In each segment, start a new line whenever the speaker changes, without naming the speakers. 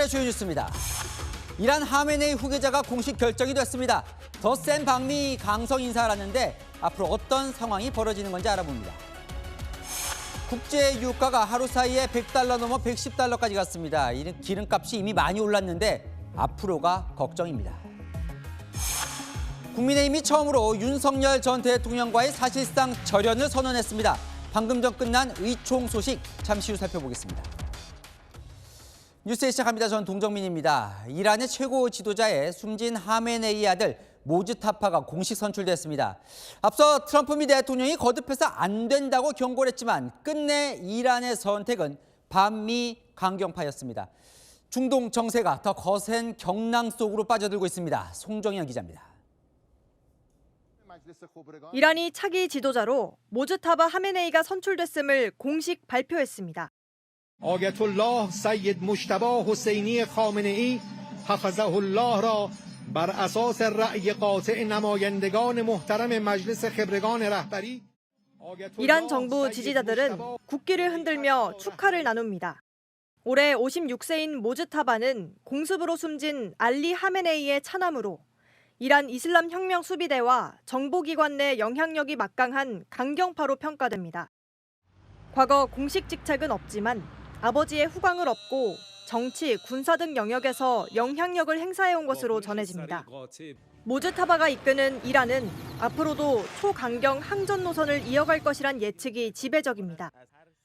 오늘의 주요 뉴스입니다. 이란 하메네이 후계자가 공식 결정이 됐습니다. 더 센 방미 강성 인사를 하는데 앞으로 어떤 상황이 벌어지는 건지 알아봅니다. 국제 유가가 하루 사이에 $100 넘어 $110까지 갔습니다. 기름값이 이미 많이 올랐는데 앞으로가 걱정입니다. 국민의힘이 처음으로 윤석열 전 대통령과의 사실상 절연을 선언했습니다. 방금 전 끝난 의총 소식 잠시 후 살펴보겠습니다. 뉴스에 시작합니다. 전 동정민입니다. 이란의 최고 지도자의 숨진 하메네이 아들 모즈타파가 공식 선출됐습니다. 앞서 트럼프 미 대통령이 거듭해서 안 된다고 경고를 했지만 끝내 이란의 선택은 반미 강경파였습니다. 중동 정세가 더 거센 경랑 속으로 빠져들고 있습니다. 송정현 기자입니다.
이란이 차기 지도자로 모즈타바 하메네이가 선출됐음을 공식 발표했습니다.
آیت‌الله سید مجتبی حسینی خامنه‌ای حفظه الله را بر اساس رأی قاطع نمایندگان محترم مجلس خبرگان رهبری
이란 정부 지지자들은 국기를 흔들며 축하를 나눕니다. 올해 56세인 모즈타바는 공습으로 숨진 알리 하메네이의 차남으로 이란 이슬람 혁명 수비대와 정보기관 내 영향력이 막강한 강경파로 평가됩니다. 과거 공식 직책은 없지만 아버지의 후광을 얻고 정치, 군사 등 영역에서 영향력을 행사해온 것으로 전해집니다. 모즈타바가 이끄는 이란은 앞으로도 초강경 항전 노선을 이어갈 것이란 예측이 지배적입니다.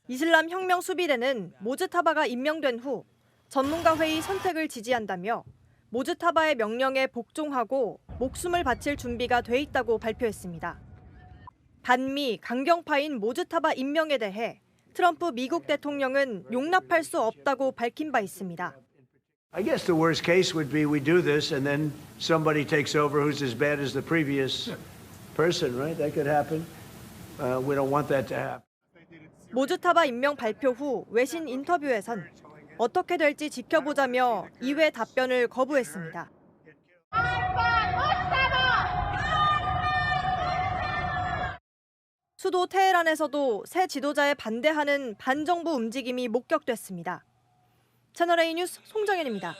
이슬람 혁명 수비대는 모즈타바가 임명된 후 전문가 회의 선택을 지지한다며 모즈타바의 명령에 복종하고 목숨을 바칠 준비가 돼 있다고 발표했습니다. 반미 강경파인 모즈타바 임명에 대해 트럼프 미국 대통령은 용납할 수 없다고 밝힌 바 있습니다.
I guess the worst case would be we do this and then somebody takes over who's as bad as the previous person, right? That could happen. We don't want that to happen.
모즈타바 임명 발표 후 외신 인터뷰에선 어떻게 될지 지켜보자며 이외 답변을 거부했습니다. 수도 테헤란에서도 새 지도자에 반대하는 반정부 움직임이 목격됐습니다. 채널A 뉴스 송정현입니다.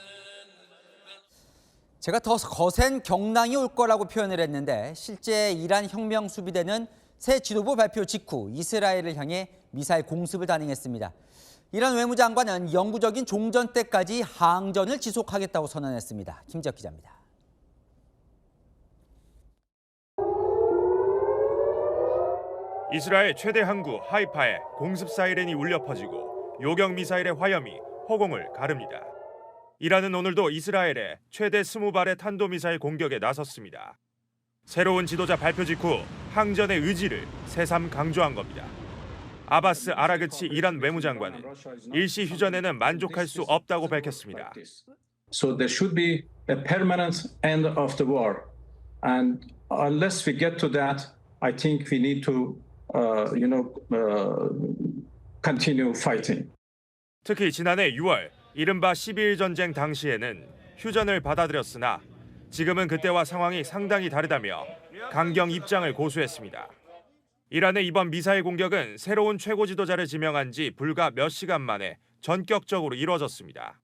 제가 더 거센 경랑이 올 거라고 표현을 했는데 실제 이란 혁명 수비대는 새 지도부 발표 직후 이스라엘을 향해 미사일 공습을 단행했습니다. 이란 외무장관은 영구적인 종전 때까지 항전을 지속하겠다고 선언했습니다. 김지혁 기자입니다.
이스라엘 최대 항구 하이파에 공습 사이렌이 울려 퍼지고 요격 미사일의 화염이 허공을 가릅니다. 이란은 오늘도 이스라엘에 최대 20발의 탄도미사일 공격에 나섰습니다. 새로운 지도자 발표 직후 항전의 의지를 새삼 강조한 겁니다. 아바스 아라그치 이란 외무장관은 일시 휴전에는 만족할 수 없다고 밝혔습니다.
So there should be a permanent end of the war. And unless we get to that, I think we need to continue fighting.
특히 지난해 6월 이른바 12일 전쟁 당시에는 휴전을 받아들였으나 지금은 그때와 상황이 상당히 다르다며 강경 입장을 고수했습니다. 이란의 이번 미사일 공격은 새로운 최고 지도자를 지명한 지 불과 몇 시간 만에 전격적으로 이루어졌습니다.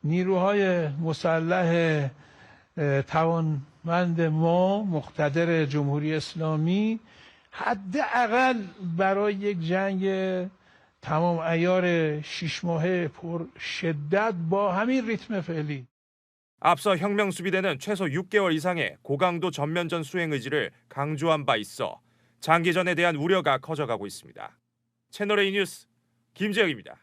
نیروهای مسلح توانمند ما مقتدر جمهوری اسلامی حداقل برای یک جنگ تمام عیار 6 ماهه پر شدت با همین ریتم فعلی
앞서 혁명 수비대는 최소 6개월 이상의 고강도 전면전 수행 의지를 강조한 바 있어 장기전에 대한 우려가 커져가고 있습니다. 채널A 뉴스 김지혁입니다.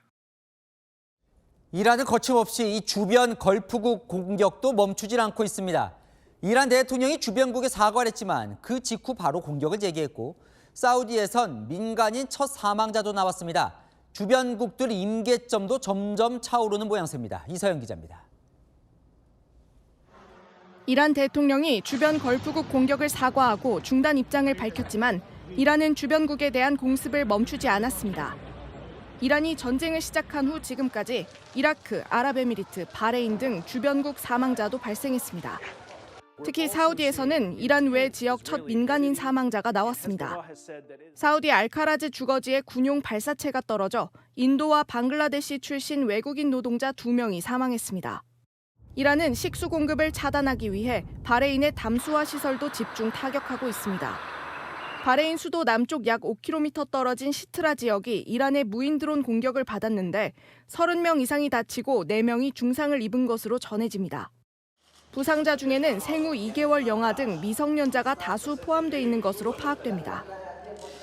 이란은 거침없이 이 주변 걸프국 공격도 멈추질 않고 있습니다. 이란 대통령이 주변국에 사과를 했지만 그 직후 바로 공격을 재개했고 사우디에선 민간인 첫 사망자도 나왔습니다. 주변국들 임계점도 점점 차오르는 모양새입니다. 이서영 기자입니다.
이란 대통령이 주변 걸프국 공격을 사과하고 중단 입장을 밝혔지만 이란은 주변국에 대한 공습을 멈추지 않았습니다. 이란이 전쟁을 시작한 후 지금까지 이라크, 아랍에미리트, 바레인 등 주변국 사망자도 발생했습니다. 특히 사우디에서는 이란 외 지역 첫 민간인 사망자가 나왔습니다. 사우디 알카라즈 주거지에 군용 발사체가 떨어져 인도와 방글라데시 출신 외국인 노동자 2명이 사망했습니다. 이란은 식수 공급을 차단하기 위해 바레인의 담수화 시설도 집중 타격하고 있습니다. 바레인 수도 남쪽 약 5km 떨어진 시트라 지역이 이란의 무인 드론 공격을 받았는데 30명 이상이 다치고 4명이 중상을 입은 것으로 전해집니다. 부상자 중에는 생후 2개월 영아 등 미성년자가 다수 포함돼 있는 것으로 파악됩니다.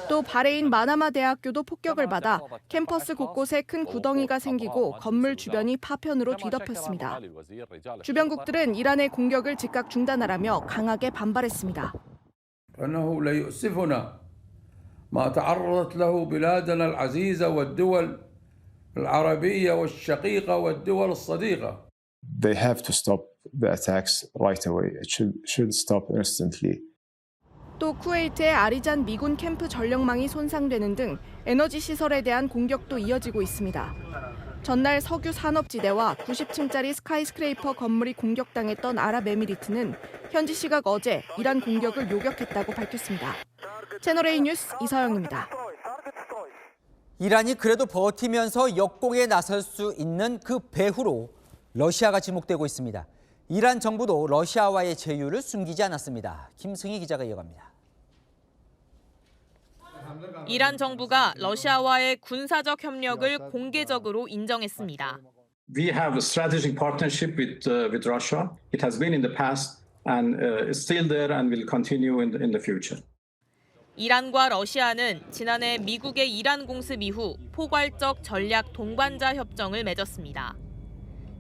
또 바레인 마나마 대학교도 폭격을 받아 캠퍼스 곳곳에 큰 구덩이가 생기고 건물 주변이 파편으로 뒤덮였습니다. 주변국들은 이란의 공격을 즉각 중단하라며 강하게 반발했습니다.
أنه لا يؤسفنا ما تعرضت له بلادنا العزيزة والدول العربية والشقيقة والدول الصديقة.
They have to stop the attacks right away. It should stop instantly.
또 쿠웨이트의 아리잔 미군 캠프 전력망이 손상되는 등 에너지 시설에 대한 공격도 이어지고 있습니다. 전날 석유 산업지대와 90층짜리 스카이스크레이퍼 건물이 공격당했던 아랍에미리트는 현지 시각 어제 이란 공격을 요격했다고 밝혔습니다. 채널A 뉴스 이서영입니다.
이란이 그래도 버티면서 역공에 나설 수 있는 그 배후로 러시아가 지목되고 있습니다. 이란 정부도 러시아와의 제휴를 숨기지 않았습니다. 김승희 기자가 이어갑니다.
이란 정부가 러시아와의 군사적 협력을 공개적으로 인정했습니다.
We have a strategic partnership with Russia. It has been in the past and is still there and will continue in the future.
이란과 러시아는 지난해 미국의 이란 공습 이후 포괄적 전략 동반자 협정을 맺었습니다.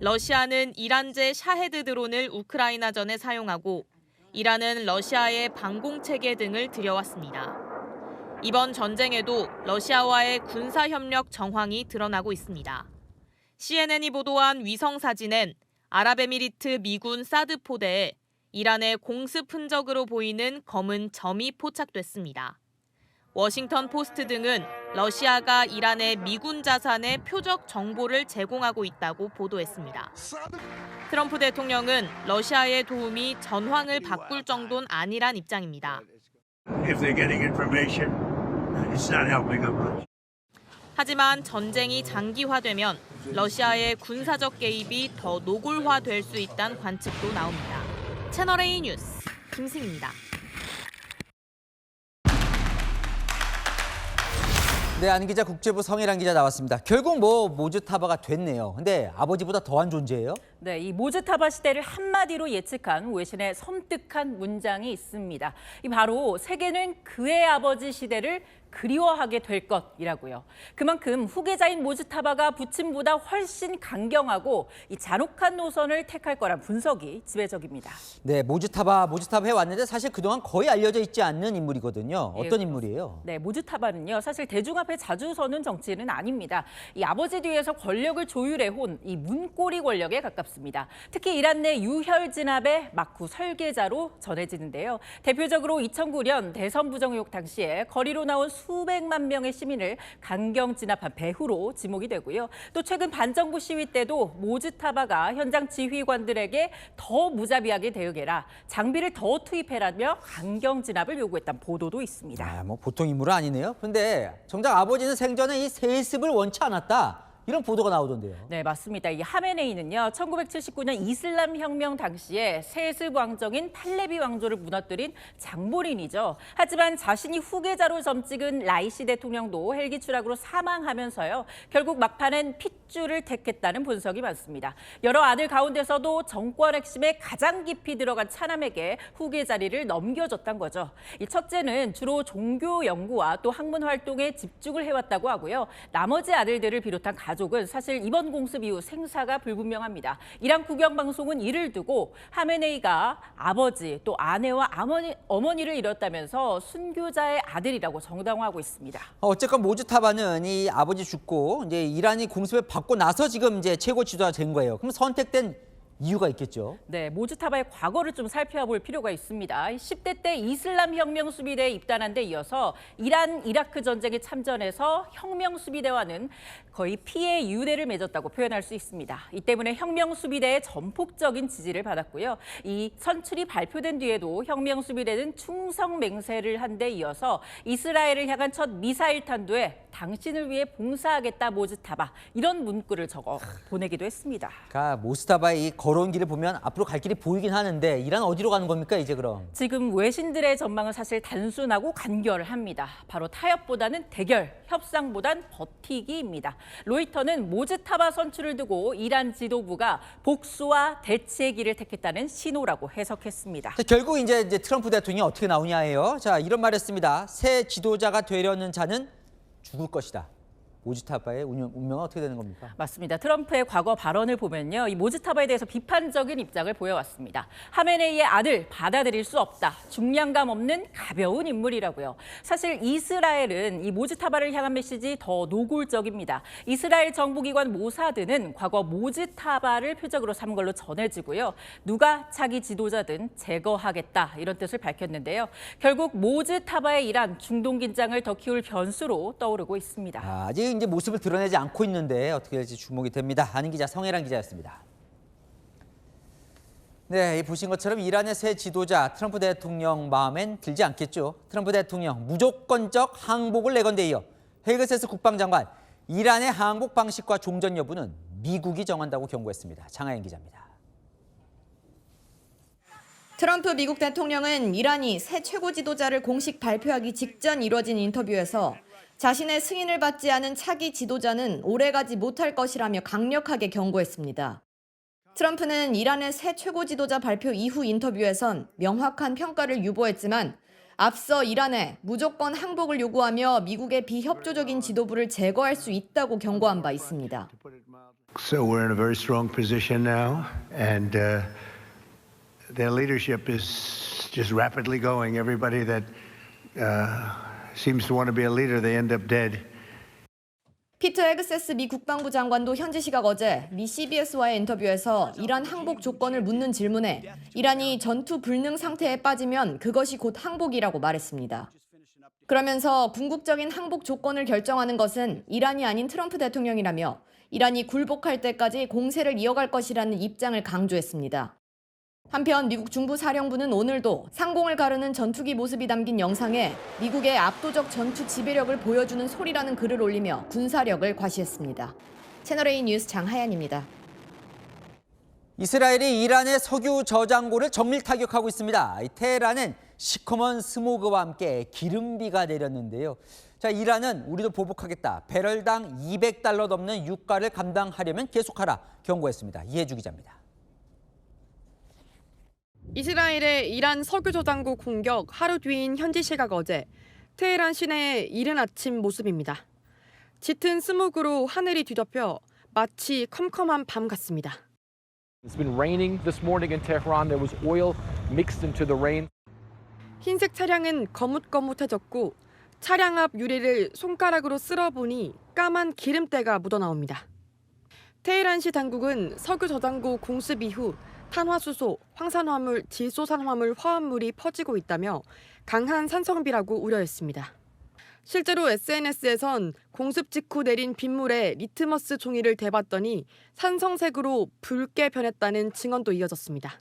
러시아는 이란제 샤헤드 드론을 우크라이나전에 사용하고 이란은 러시아의 방공체계 등을 들여왔습니다. 이번 전쟁에도 러시아와의 군사협력 정황이 드러나고 있습니다. CNN이 보도한 위성사진엔 아랍에미리트 미군 사드 포대에 이란의 공습 흔적으로 보이는 검은 점이 포착됐습니다. 워싱턴 포스트 등은 러시아가 이란의 미군 자산의 표적 정보를 제공하고 있다고 보도했습니다. 트럼프 대통령은 러시아의 도움이 전황을 바꿀 정도는 아니란 입장입니다. 하지만 전쟁이 장기화되면 러시아의 군사적 개입이 더 노골화될 수 있다는 관측도 나옵니다. 채널A 뉴스 김승입니다.
네, 안 기자, 국제부 성일환 기자 나왔습니다. 결국 모즈타바가 됐네요. 근데 아버지보다 더한 존재예요?
네, 이 모즈타바 시대를 한마디로 예측한 외신의 섬뜩한 문장이 있습니다. 이 바로 세계는 그의 아버지 시대를 그리워하게 될 것이라고요. 그만큼 후계자인 모즈타바가 부친보다 훨씬 강경하고 이 잔혹한 노선을 택할 거란 분석이 지배적입니다.
네, 모즈타바 해왔는데 사실 그동안 거의 알려져 있지 않는 인물이거든요. 어떤 인물이에요?
네, 모즈타바는요, 사실 대중 앞에 자주 서는 정치인은 아닙니다. 이 아버지 뒤에서 권력을 조율해온 이 문고리 권력에 가깝습니다. 특히 이란 내 유혈 진압의 막후 설계자로 전해지는데요. 대표적으로 2009년 대선 부정 의혹 당시에 거리로 나온 수백만 명의 시민을 강경 진압한 배후로 지목이 되고요. 또 최근 반정부 시위 때도 모즈타바가 현장 지휘관들에게 더 무자비하게 대응해라, 장비를 더 투입해라며 강경 진압을 요구했다는 보도도 있습니다.
아, 보통 인물은 아니네요. 그런데 정작 아버지는 생전에 이 세습을 원치 않았다, 이런 보도가 나오던데요.
네, 맞습니다. 이 하메네이는요, 1979년 이슬람 혁명 당시에 세습 왕정인 팔레비 왕조를 무너뜨린 장본인이죠. 하지만 자신이 후계자로 점찍은 라이시 대통령도 헬기 추락으로 사망하면서요, 결국 막판엔 핏줄을 택했다는 분석이 많습니다. 여러 아들 가운데서도 정권 핵심에 가장 깊이 들어간 차남에게 후계 자리를 넘겨줬던 거죠. 이 첫째는 주로 종교 연구와 또 학문 활동에 집중을 해왔다고 하고요. 나머지 아들들을 비롯한 가족은 사실 이번 공습 이후 생사가 불분명합니다. 이란 국영방송은 이를 두고 하메네이가 아버지 또 아내와 어머니를 잃었다면서 순교자의 아들이라고 정당화하고 있습니다.
어쨌건 모즈타바는 이 아버지 죽고 이제 이란이 공습을 받고 나서 지금 이제 최고 지도자 된 거예요. 그럼 선택된 이유가 있겠죠.
네, 모즈타바의 과거를 좀 살펴볼 필요가 있습니다. 10대 때 이슬람 혁명 수비대에 입단한 데 이어서 이란 이라크 전쟁에 참전해서 혁명 수비대와는 거의 피해 유대를 맺었다고 표현할 수 있습니다. 이 때문에 혁명 수비대의 전폭적인 지지를 받았고요. 이 선출이 발표된 뒤에도 혁명 수비대는 충성 맹세를 한 데 이어서 이스라엘을 향한 첫 미사일 탄도에 당신을 위해 봉사하겠다 모즈타바 이런 문구를 적어 보내기도 했습니다.
그러니까 모스타바의 이 걸어온 길을 보면 앞으로 갈 길이 보이긴 하는데 이란 어디로 가는 겁니까 이제 그럼?
지금 외신들의 전망은 사실 단순하고 간결합니다. 바로 타협보다는 대결, 협상보단 버티기입니다. 로이터는 모즈타바 선출을 두고 이란 지도부가 복수와 대치의 길을 택했다는 신호라고 해석했습니다.
자, 결국 이제 트럼프 대통령이 어떻게 나오냐예요. 자, 이런 말했습니다. 새 지도자가 되려는 자는 죽을 것이다. 모즈타바의 운명은 어떻게 되는 겁니까?
맞습니다. 트럼프의 과거 발언을 보면요. 이 모즈타바에 대해서 비판적인 입장을 보여왔습니다. 하메네이의 아들 받아들일 수 없다. 중량감 없는 가벼운 인물이라고요. 사실 이스라엘은 이 모즈타바를 향한 메시지 더 노골적입니다. 이스라엘 정부기관 모사드는 과거 모즈타바를 표적으로 삼은 걸로 전해지고요. 누가 차기 지도자든 제거하겠다 이런 뜻을 밝혔는데요. 결국 모즈타바의 이란 중동 긴장을 더 키울 변수로 떠오르고 있습니다.
아직 이제 모습을 드러내지 않고 있는데 어떻게 될지 주목이 됩니다. 아는 기자 성혜란 기자였습니다. 네, 보신 것처럼 이란의 새 지도자 트럼프 대통령 마음엔 들지 않겠죠. 트럼프 대통령 무조건적 항복을 내건 데 이어 헤그세스 국방장관 이란의 항복 방식과 종전 여부는 미국이 정한다고 경고했습니다. 장하연 기자입니다.
트럼프 미국 대통령은 이란이 새 최고 지도자를 공식 발표하기 직전 이뤄진 인터뷰에서 자신의 승인을 받지 않은 차기 지도자는 오래가지 못할 것이라며 강력하게 경고했습니다. 트럼프는 이란의 새 최고 지도자 발표 이후 인터뷰에선 명확한 평가를 유보했지만 앞서 이란에 무조건 항복을 요구하며 미국의 비협조적인 지도부를 제거할 수 있다고 경고한 바 있습니다.
So we're in a very strong position now, and their leadership is just rapidly going. Everybody that seems to want to be a leader, they end up dead.
피터 헤그세스 미 국방부 장관도 현지 시각 어제 미 CBS와의 인터뷰에서 이란 항복 조건을 묻는 질문에 이란이 전투 불능 상태에 빠지면 그것이 곧 항복이라고 말했습니다. 그러면서 궁극적인 항복 조건을 결정하는 것은 이란이 아닌 트럼프 대통령이라며 이란이 굴복할 때까지 공세를 이어갈 것이라는 입장을 강조했습니다. 한편 미국 중부사령부는 오늘도 상공을 가르는 전투기 모습이 담긴 영상에 미국의 압도적 전투 지배력을 보여주는 소리라는 글을 올리며 군사력을 과시했습니다. 채널A 뉴스 장하연입니다.
이스라엘이 이란의 석유 저장고를 정밀 타격하고 있습니다. 테헤란은 시커먼 스모그와 함께 기름비가 내렸는데요. 자, 이란은 우리도 보복하겠다. 배럴당 $200 넘는 유가를 감당하려면 계속하라 경고했습니다. 이해주 기자입니다.
이스라엘의 이란 석유 저장고 공격 하루 뒤인 현지 시각 어제 테헤란 시내의 이른 아침 모습입니다. 짙은 스모그로 하늘이 뒤덮여 마치 컴컴한 밤 같습니다.
It's been raining this morning in Tehran. There was oil mixed into the rain.
흰색 차량은 거뭇거뭇해졌고 차량 앞 유리를 손가락으로 쓸어보니 까만 기름때가 묻어나옵니다. 테헤란시 당국은 석유 저장고 공습 이후 탄화수소, 황산화물, 질소산화물 화합물이 퍼지고 있다며 강한 산성비라고 우려했습니다. 실제로 SNS에선 공습 직후 내린 빗물에 리트머스 종이를 대봤더니 산성색으로 붉게 변했다는 증언도 이어졌습니다.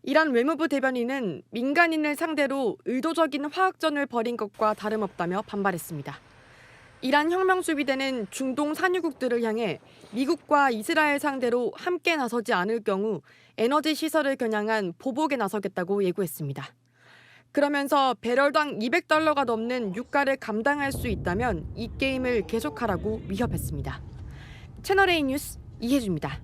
이란 외무부 대변인은 민간인을 상대로 의도적인 화학전을 벌인 것과 다름없다며 반발했습니다. 이란 혁명수비대는 중동 산유국들을 향해 미국과 이스라엘 상대로 함께 나서지 않을 경우 에너지 시설을 겨냥한 보복에 나서겠다고 예고했습니다. 그러면서 배럴당 $200가 넘는 유가를 감당할 수 있다면 이 게임을 계속하라고 위협했습니다. 채널A 뉴스 이혜주입니다.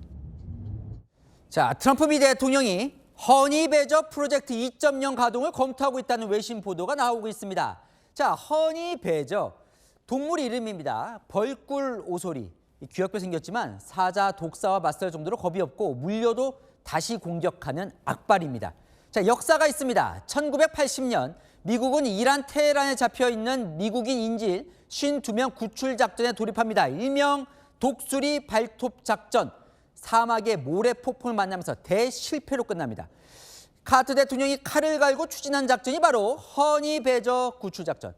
자, 트럼프 미 대통령이 허니 배저 프로젝트 2.0 가동을 검토하고 있다는 외신 보도가 나오고 있습니다. 자, 허니 배저 동물 이름입니다. 벌꿀 오소리. 귀엽게 생겼지만 사자, 독사와 맞설 정도로 겁이 없고 물려도 다시 공격하는 악발입니다. 자, 역사가 있습니다. 1980년 미국은 이란 테헤란에 잡혀있는 미국인 인질 52명 구출 작전에 돌입합니다. 일명 독수리 발톱 작전. 사막의 모래 폭풍을 만나면서 대실패로 끝납니다. 카터 대통령이 칼을 갈고 추진한 작전이 바로 허니 배저 구출 작전.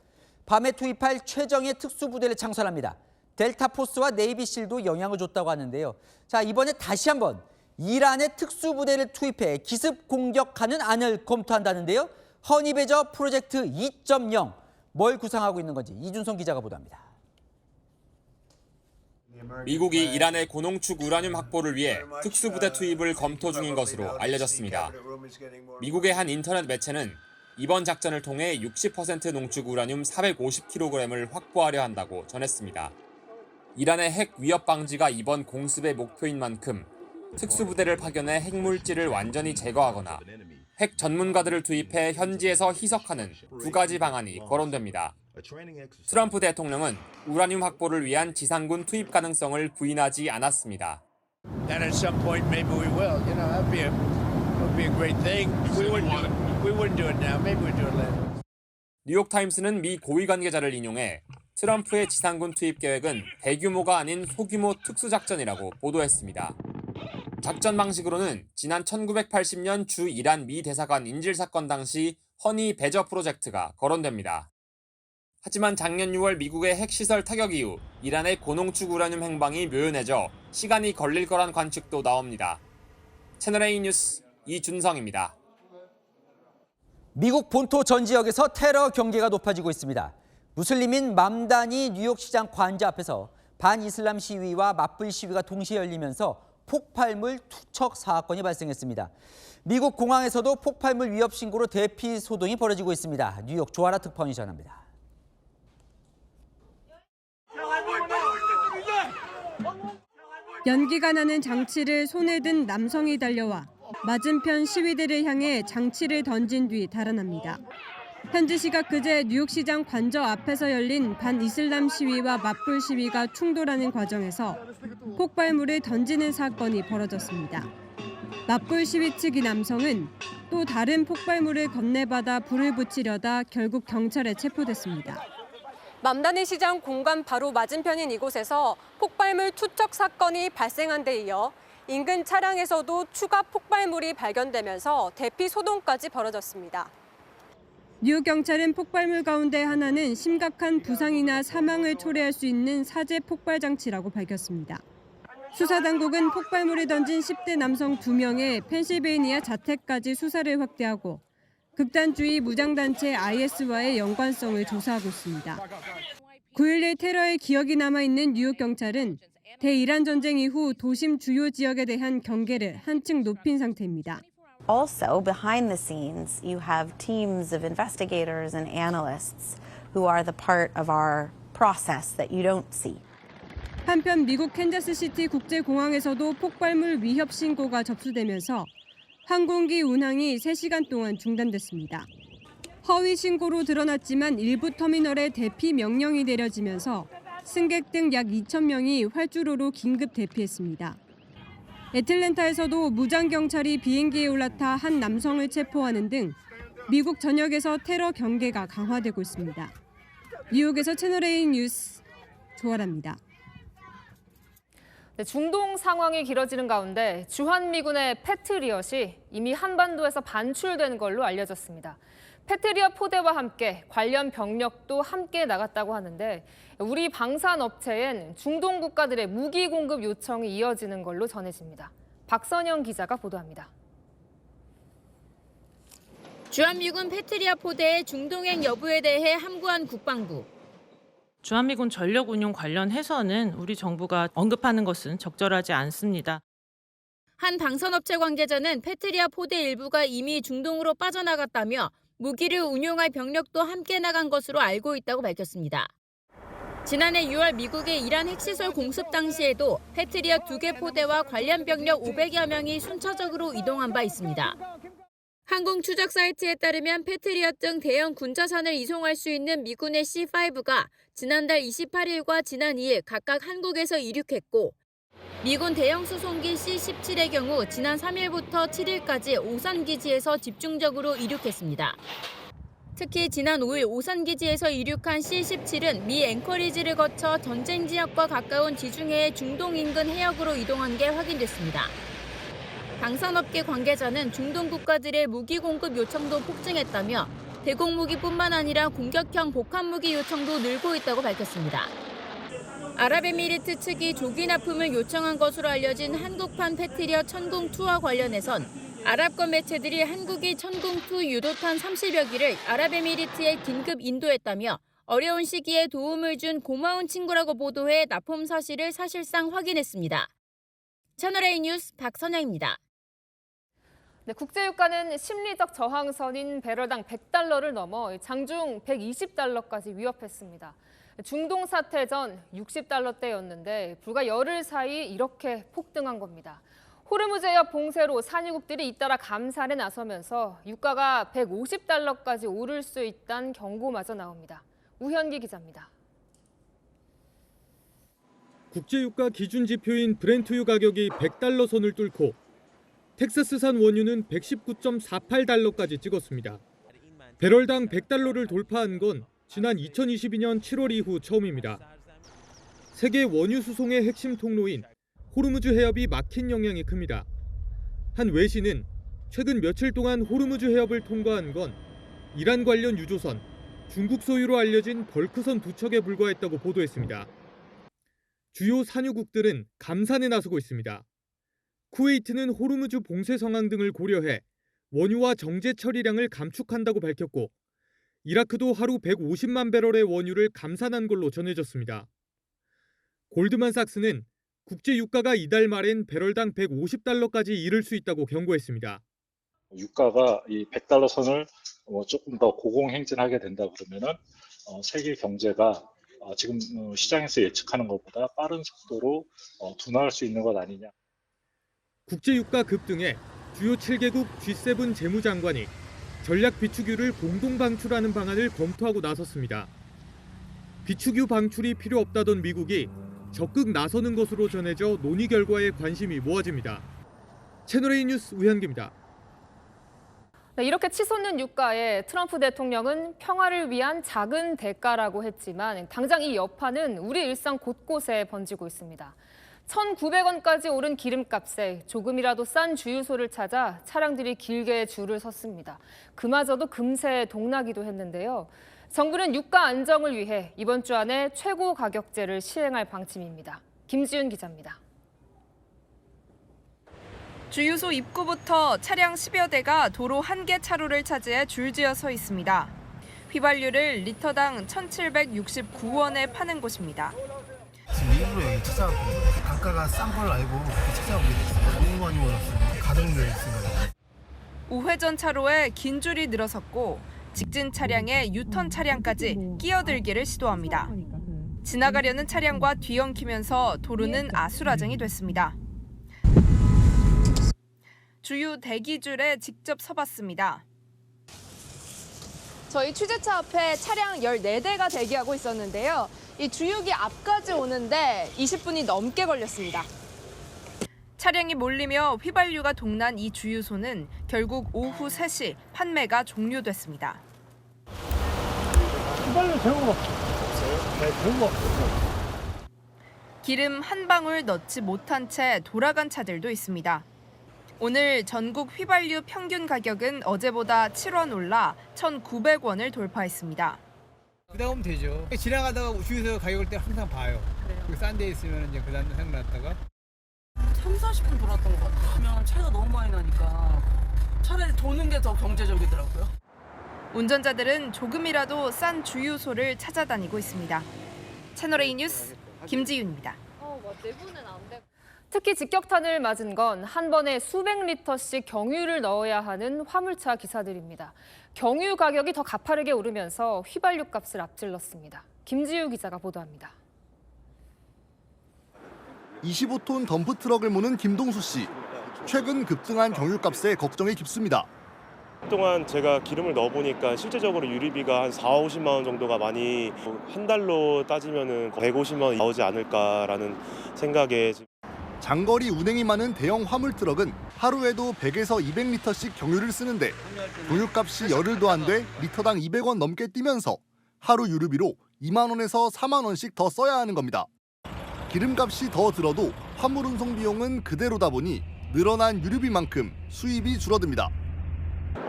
밤에 투입할 최정예 특수부대를 창설합니다. 델타 포스와 네이비 실도 영향을 줬다고 하는데요. 자, 이번에 다시 한번 이란의 특수부대를 투입해 기습 공격하는 안을 검토한다는데요. 허니 배저 프로젝트 2.0 뭘 구상하고 있는 건지 이준성 기자가 보도합니다.
미국이 이란의 고농축 우라늄 확보를 위해 특수부대 투입을 검토 중인 것으로 알려졌습니다. 미국의 한 인터넷 매체는 이번 작전을 통해 60% 농축 우라늄 450kg을 확보하려 한다고 전했습니다. 이란의 핵 위협 방지가 이번 공습의 목표인 만큼 특수부대를 파견해 핵물질을 완전히 제거하거나 핵 전문가들을 투입해 현지에서 희석하는 두 가지 방안이 거론됩니다. 트럼프 대통령은 우라늄 확보를 위한 지상군 투입 가능성을 부인하지 않았습니다.
And at some point, maybe we will. You know, that'd be a great thing. We wouldn't do it now. Maybe we'll do it later.
뉴욕타임스는 미 고위 관계자를 인용해 트럼프의 지상군 투입 계획은 대규모가 아닌 소규모 특수작전이라고 보도했습니다. 작전 방식으로는 지난 1980년 주 이란 미 대사관 인질 사건 당시 허니 배저 프로젝트가 거론됩니다. 하지만 작년 6월 미국의 핵시설 타격 이후 이란의 고농축 우라늄 행방이 묘연해져 시간이 걸릴 거란 관측도 나옵니다. 채널A 뉴스 이준성입니다.
미국 본토 전 지역에서 테러 경계가 높아지고 있습니다. 무슬림인 맘다니 뉴욕시장 관저 앞에서 반이슬람 시위와 맞불 시위가 동시에 열리면서 폭발물 투척 사건이 발생했습니다. 미국 공항에서도 폭발물 위협 신고로 대피 소동이 벌어지고 있습니다. 뉴욕 조아라 특파원이 전합니다.
연기가 나는 장치를 손에 든 남성이 달려와 맞은편 시위대를 향해 장치를 던진 뒤 달아납니다. 현지 시각 그제 뉴욕시장 관저 앞에서 열린 반이슬람 시위와 맞불 시위가 충돌하는 과정에서 폭발물을 던지는 사건이 벌어졌습니다. 맞불 시위 측 이 남성은 또 다른 폭발물을 건네받아 불을 붙이려다 결국 경찰에 체포됐습니다.
맘다니 시장 공간 바로 맞은편인 이곳에서 폭발물 투척 사건이 발생한 데 이어 인근 차량에서도 추가 폭발물이 발견되면서 대피 소동까지 벌어졌습니다.
뉴욕 경찰은 폭발물 가운데 하나는 심각한 부상이나 사망을 초래할 수 있는 사제 폭발 장치라고 밝혔습니다. 수사 당국은 폭발물을 던진 10대 남성 2명의 펜실베이니아 자택까지 수사를 확대하고 극단주의 무장단체 IS와의 연관성을 조사하고 있습니다. 9.11 테러의 기억이 남아있는 뉴욕 경찰은 대이란 전쟁 이후 도심 주요 지역에 대한 경계를 한층 높인 상태입니다.
Also, behind the scenes, you have teams of investigators and analysts who are the part of our process that you don't see.
한편 미국 캔자스시티 국제공항에서도 폭발물 위협 신고가 접수되면서 항공기 운항이 3시간 동안 중단됐습니다. 허위 신고로 드러났지만 일부 터미널에 대피 명령이 내려지면서 승객 등 약 2,000명이 활주로로 긴급 대피했습니다. 애틀랜타에서도 무장경찰이 비행기에 올라타 한 남성을 체포하는 등 미국 전역에서 테러 경계가 강화되고 있습니다. 뉴욕에서 채널A 뉴스 조아라입니다.
중동 상황이 길어지는 가운데 주한미군의 패트리엇이 이미 한반도에서 반출된 걸로 알려졌습니다. 패트리엇 포대와 함께 관련 병력도 함께 나갔다고 하는데 우리 방산업체엔 중동 국가들의 무기 공급 요청이 이어지는 걸로 전해집니다. 박선영 기자가 보도합니다.
주한미군 패트리엇 포대의 중동행 여부에 대해 함구한 국방부.
주한미군 전력 운용 관련해서는 우리 정부가 언급하는 것은 적절하지 않습니다.
한 방산업체 관계자는 패트리엇 포대 일부가 이미 중동으로 빠져나갔다며 무기를 운용할 병력도 함께 나간 것으로 알고 있다고 밝혔습니다. 지난해 6월 미국의 이란 핵시설 공습 당시에도 패트리엇 2개 포대와 관련 병력 500여 명이 순차적으로 이동한 바 있습니다. 항공 추적 사이트에 따르면 패트리엇 등 대형 군자산을 이송할 수 있는 미군의 C-5가 지난달 28일과 지난 2일 각각 한국에서 이륙했고 미군 대형 수송기 C-17의 경우 지난 3일부터 7일까지 오산 기지에서 집중적으로 이륙했습니다. 특히 지난 5일 오산기지에서 이륙한 C-17은 미 앵커리지를 거쳐 전쟁 지역과 가까운 지중해의 중동 인근 해역으로 이동한 게 확인됐습니다. 방산업계 관계자는 중동 국가들의 무기 공급 요청도 폭증했다며 대공 무기뿐만 아니라 공격형 복합 무기 요청도 늘고 있다고 밝혔습니다. 아랍에미리트 측이 조기 납품을 요청한 것으로 알려진 한국판 패트리엇 천궁2와 관련해선 아랍권 매체들이 한국이 천궁2 유도탄 30여 기를 아랍에미리트에 긴급 인도했다며 어려운 시기에 도움을 준 고마운 친구라고 보도해 납품 사실을 사실상 확인했습니다. 채널A 뉴스 박선영입니다.
네, 국제유가는 심리적 저항선인 배럴당 $100를 넘어 장중 $120까지 위협했습니다. 중동 사태 전 $60대였는데 불과 열흘 사이 이렇게 폭등한 겁니다. 호르무즈 해협 봉쇄로 산유국들이 잇따라 감산에 나서면서 유가가 $150까지 오를 수 있다는 경고마저 나옵니다. 우현기 기자입니다.
국제유가 기준 지표인 브렌트유 가격이 $100 선을 뚫고 텍사스산 원유는 $119.48까지 찍었습니다. 배럴당 $100를 돌파한 건 지난 2022년 7월 이후 처음입니다. 세계 원유 수송의 핵심 통로인 호르무즈 해협이 막힌 영향이 큽니다. 한 외신은 최근 며칠 동안 호르무즈 해협을 통과한 건 이란 관련 유조선, 중국 소유로 알려진 벌크선 2척에 불과했다고 보도했습니다. 주요 산유국들은 감산에 나서고 있습니다. 쿠웨이트는 호르무즈 봉쇄 상황 등을 고려해 원유와 정제 처리량을 감축한다고 밝혔고 이라크도 하루 150만 배럴의 원유를 감산한 걸로 전해졌습니다. 골드만삭스는 국제 유가가 이달 말엔 배럴당 $150까지 이를 수 있다고 경고했습니다.
유가가 이 $100 선을 조금 더 고공행진하게 된다 그러면은 세계 경제가 지금 시장에서 예측하는 것보다 빠른 속도로 둔화할 수 있는 것 아니냐.
국제 유가 급등에 주요 7개국 G7 재무장관이 전략 비축유를 공동 방출하는 방안을 검토하고 나섰습니다. 비축유 방출이 필요 없다던 미국이 적극 나서는 것으로 전해져 논의 결과에 관심이 모아집니다. 채널A 뉴스 우현기입니다.
네, 이렇게 치솟는 유가에 트럼프 대통령은 평화를 위한 작은 대가라고 했지만 당장 이 여파는 우리 일상 곳곳에 번지고 있습니다. 1,900원까지 오른 기름값에 조금이라도 싼 주유소를 찾아 차량들이 길게 줄을 섰습니다. 그마저도 금세 동나기도 했는데요. 정부는 유가 안정을 위해 이번 주 안에 최고 가격제를 시행할 방침입니다. 김지윤 기자입니다.
주유소 입구부터 차량 10여 대가 도로 한 개 차로를 차지해 줄지어 서 있습니다. 휘발유를 리터당 1,769원에 파는 곳입니다.
지금 일부러 여기 찾아왔고 단가가 싼 걸 알고 찾아오게 됐어요. 너무 많이 올랐어요. 가동률이 있습니다.
우회전 차로에 긴 줄이 늘어섰고 직진 차량에 유턴 차량까지 끼어들기를 시도합니다. 지나가려는 차량과 뒤엉키면서 도로는 아수라장이 됐습니다. 주유 대기줄에 직접 서봤습니다.
저희 취재차 앞에 차량 14대가 대기하고 있었는데요. 이 주유기 앞까지 오는데 20분이 넘게 걸렸습니다.
차량이 몰리며 휘발유가 동난 이 주유소는 결국 오후 3시 판매가 종료됐습니다.
휘발유 재고가 없어요? 네, 재고가 없어요.
기름 한 방울 넣지 못한 채 돌아간 차들도 있습니다. 오늘 전국 휘발유 평균 가격은 어제보다 7원 올라 1,900원을 돌파했습니다.
그다음 되죠. 지나가다가 주유소 가격을 때 항상 봐요. 싼 데 있으면 이제 그다음 생각났다가
3, 40분 돌았던 것 같아요. 차이가 너무 많이 나니까 차라리 도는 게 더 경제적이더라고요.
운전자들은 조금이라도 싼 주유소를 찾아다니고 있습니다. 채널A 뉴스 김지윤입니다.
특히 직격탄을 맞은 건 한 번에 수백 리터씩 경유를 넣어야 하는 화물차 기사들입니다. 경유 가격이 더 가파르게 오르면서 휘발유 값을 앞질렀습니다. 김지유 기자가 보도합니다.
25톤 덤프트럭을 모는 김동수 씨. 최근 급등한 경유값에 걱정이 깊습니다.
그동안 제가 기름을 넣어보니까 실제적으로 유류비가 한 40~50만 원 정도가 많이 한 달로 따지면 150만 원 나오지 않을까라는 생각에
장거리 운행이 많은 대형 화물 트럭은 하루에도 100에서 200리터씩 경유를 쓰는데 경유값이 열흘도 안 돼 리터당 200원 넘게 뛰면서 하루 유류비로 2만 원에서 4만 원씩 더 써야 하는 겁니다. 기름값이 더 들어도 화물 운송 비용은 그대로다 보니 늘어난 유류비만큼 수입이 줄어듭니다.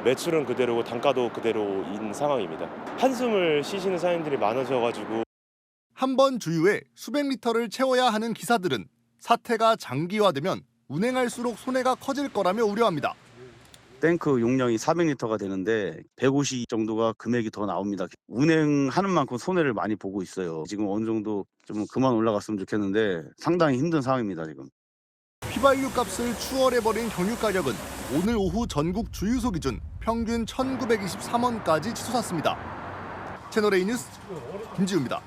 매출은 그대로고 단가도 그대로인 상황입니다. 한숨을 쉬시는 사장님들이 많으셔가지고
한 번 주유에 수백 리터를 채워야 하는 기사들은 사태가 장기화되면 운행할수록 손해가 커질 거라며 우려합니다.
탱크 용량이 400리터가 되는데 150 정도가 금액이 더 나옵니다. 운행하는 만큼 손해를 많이 보고 있어요. 지금 어느 정도 좀 그만 올라갔으면 좋겠는데 상당히 힘든 상황입니다, 지금.
휘발유 값을 추월해버린 경유 가격은 오늘 오후 전국 주유소 기준 평균 1,923원까지 치솟았습니다. 채널A 뉴스 김지우입니다.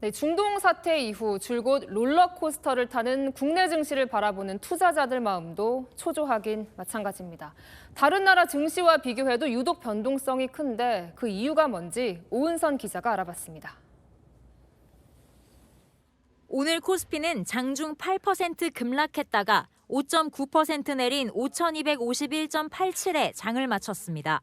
네, 중동 사태 이후 줄곧 롤러코스터를 타는 국내 증시를 바라보는 투자자들 마음도 초조하긴 마찬가지입니다. 다른 나라 증시와 비교해도 유독 변동성이 큰데 그 이유가 뭔지 오은선 기자가 알아봤습니다.
오늘 코스피는 장중 8% 급락했다가 5.9% 내린 5,251.87에 장을 마쳤습니다.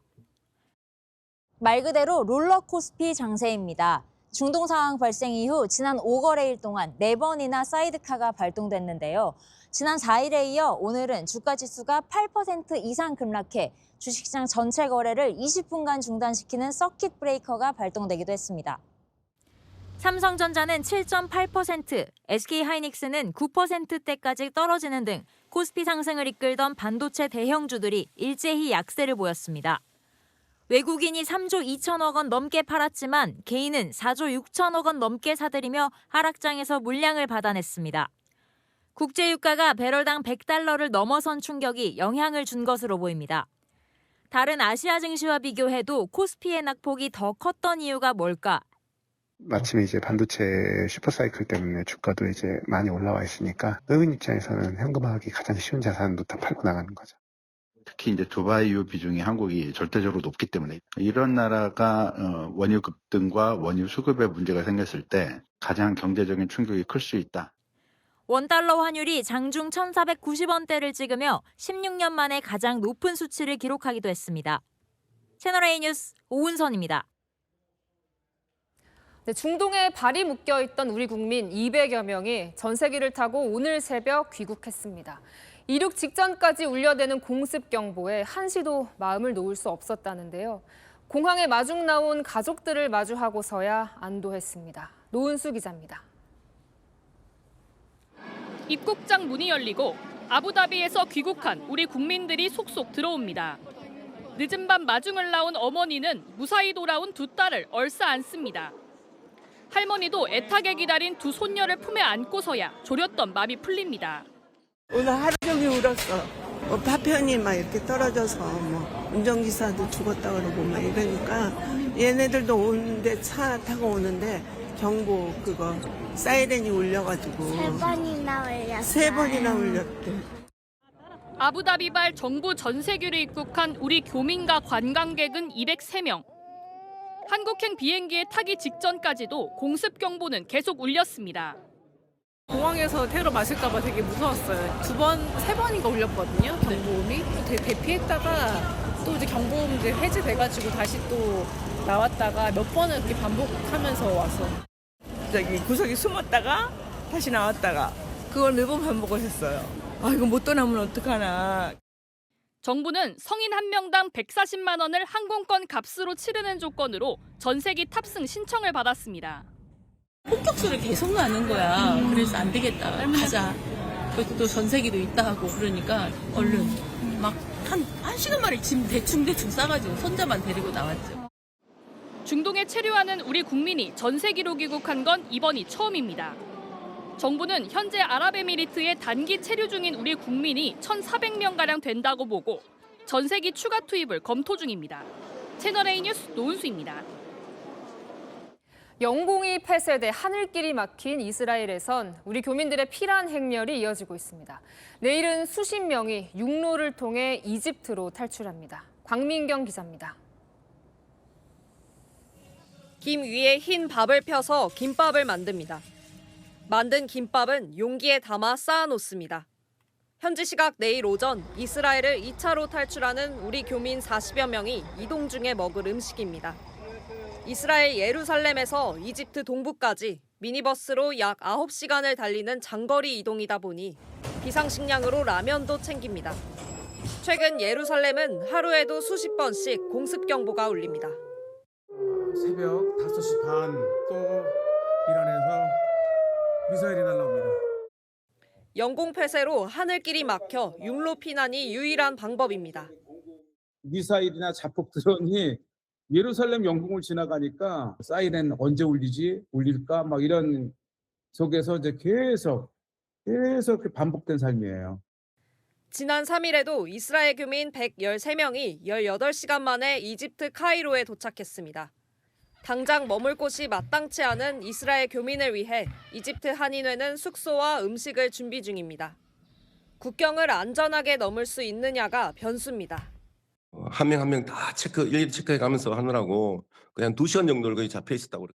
말 그대로 롤러코스피 장세입니다. 중동 상황 발생 이후 지난 5거래일 동안 4번이나 사이드카가 발동됐는데요. 지난 4일에 이어 오늘은 주가 지수가 8% 이상 급락해 주식시장 전체 거래를 20분간 중단시키는 서킷 브레이커가 발동되기도 했습니다. 삼성전자는 7.8%, SK하이닉스는 9%대까지 떨어지는 등 코스피 상승을 이끌던 반도체 대형주들이 일제히 약세를 보였습니다. 외국인이 3조 2천억 원 넘게 팔았지만 개인은 4조 6천억 원 넘게 사들이며 하락장에서 물량을 받아냈습니다. 국제유가가 배럴당 100달러를 넘어선 충격이 영향을 준 것으로 보입니다. 다른 아시아 증시와 비교해도 코스피의 낙폭이 더 컸던 이유가 뭘까?
마침 이제 반도체 슈퍼사이클 때문에 주가도 이제 많이 올라와 있으니까 외국인 입장에서는 현금화하기 가장 쉬운 자산부터 팔고 나가는 거죠.
특히 이제 두바이유 비중이 한국이 절대적으로 높기 때문에 이런 나라가 원유 급등과 원유 수급에 문제가 생겼을 때 가장 경제적인 충격이 클 수 있다.
원달러 환율이 장중 1,490원대를 찍으며 16년 만에 가장 높은 수치를 기록하기도 했습니다. 채널A 뉴스 오은선입니다.
네, 중동에 발이 묶여있던 우리 국민 200여 명이 전세기를 타고 오늘 새벽 귀국했습니다. 이륙 직전까지 울려대는 공습 경보에 한시도 마음을 놓을 수 없었다는데요. 공항에 마중 나온 가족들을 마주하고서야 안도했습니다. 노은수 기자입니다.
입국장 문이 열리고 아부다비에서 귀국한 우리 국민들이 속속 들어옵니다. 늦은 밤 마중을 나온 어머니는 무사히 돌아온 두 딸을 얼싸안습니다. 할머니도 애타게 기다린 두 손녀를 품에 안고서야 졸였던 마음이 풀립니다.
오늘 하루 종일 울었어. 파편이 막 이렇게 떨어져서 운전기사도 죽었다 그러고 막 이러니까 얘네들도 오는데 차 타고 오는데 경보 그거 사이렌이 울려가지고
3번이나 울렸어요.
3번이나 울렸대.
아부다비발 정부 전세기로 입국한 우리 교민과 관광객은 203명. 한국행 비행기에 타기 직전까지도 공습 경보는 계속 울렸습니다.
공항에서 테러 맞을까 봐 되게 무서웠어요. 2번, 3번인가 울렸거든요, 경보음이. 대피했다가 또 이제 경보음 이제 해제돼가지고 다시 또 나왔다가 몇 번을 이렇게 반복하면서 와서.
저기 구석에 숨었다가 다시 나왔다가 그걸 매번 반복을 했어요. 아, 이거 못 떠나면 어떡하나.
정부는 성인 한 명당 140만 원을 항공권 값으로 치르는 조건으로 전세기 탑승 신청을 받았습니다.
폭격수를 계속 나는 거야. 그래서 안 되겠다. 가자. 또 전세기도 있다 하고 그러니까 얼른 막 한 시간 만에 짐 대충 싸가지고 손자만 데리고 나왔죠.
중동에 체류하는 우리 국민이 전세기로 귀국한 건 이번이 처음입니다. 정부는 현재 아랍에미리트에 단기 체류 중인 우리 국민이 1,400명가량 된다고 보고 전세기 추가 투입을 검토 중입니다. 채널A 뉴스 노은수입니다.
영공이 폐쇄돼 하늘길이 막힌 이스라엘에선 우리 교민들의 피난 행렬이 이어지고 있습니다. 내일은 수십 명이 육로를 통해 이집트로 탈출합니다. 광민경 기자입니다.
김 위에 흰 밥을 펴서 김밥을 만듭니다. 만든 김밥은 용기에 담아 쌓아놓습니다. 현지 시각 내일 오전 이스라엘을 2차로 탈출하는 우리 교민 40여 명이 이동 중에 먹을 음식입니다. 이스라엘 예루살렘에서 이집트 동부까지 미니버스로 약 9시간을 달리는 장거리 이동이다 보니 비상식량으로 라면도 챙깁니다. 최근 예루살렘은 하루에도 수십 번씩 공습경보가 울립니다.
새벽 5시 반 또 이란에서 미사일이 날라옵니다.
영공 폐쇄로 하늘길이 막혀 육로 피난이 유일한 방법입니다.
미사일이나 자폭 드론이 예루살렘 영공을 지나가니까 사이렌 언제 울릴까 막 이런 속에서 이제 계속 반복된 삶이에요.
지난 3일에도 이스라엘 교민 113명이 18시간 만에 이집트 카이로에 도착했습니다. 당장 머물 곳이 마땅치 않은 이스라엘 교민을 위해 이집트 한인회는 숙소와 음식을 준비 중입니다. 국경을 안전하게 넘을 수 있느냐가 변수입니다.
한 명 한 명 다 일일이 체크해 가면서 하느라고 그냥 2시간 정도를 거의 잡혀 있었다고 그래요.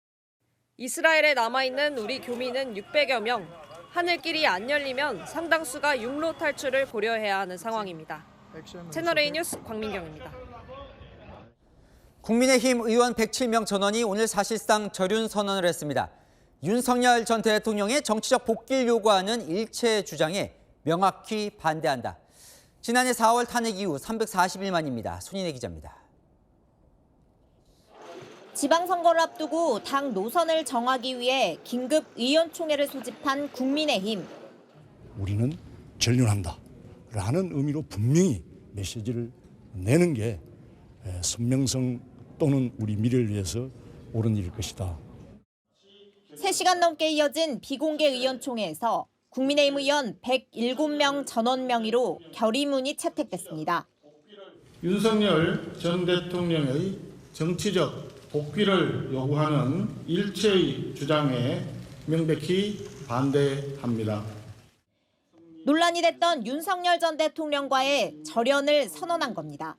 이스라엘에 남아있는 우리 교민은 600여 명. 하늘길이 안 열리면 상당수가 육로 탈출을 고려해야 하는 상황입니다. 채널A 뉴스 광민경입니다.
국민의힘 의원 107명 전원이 오늘 사실상 절윤 선언을 했습니다. 윤석열 전 대통령의 정치적 복귀를 요구하는 일체 주장에 명확히 반대한다. 지난해 4월 탄핵 이후 340일 만입니다. 손인혜 기자입니다.
지방선거를 앞두고 당 노선을 정하기 위해 긴급 의원총회를 소집한 국민의힘.
우리는 전륜한다라는 의미로 분명히 메시지를 내는 게 선명성 또는 우리 미래를 위해서 옳은 일일 것이다.
3시간 넘게 이어진 비공개 의원총회에서 국민의힘 의원 107명 전원 명의로 결의문이 채택됐습니다.
윤석열 전 대통령의 정치적 복귀를 요구하는 일체의 주장에 명백히 반대합니다.
논란이 됐던 윤석열 전 대통령과의 절연을 선언한 겁니다.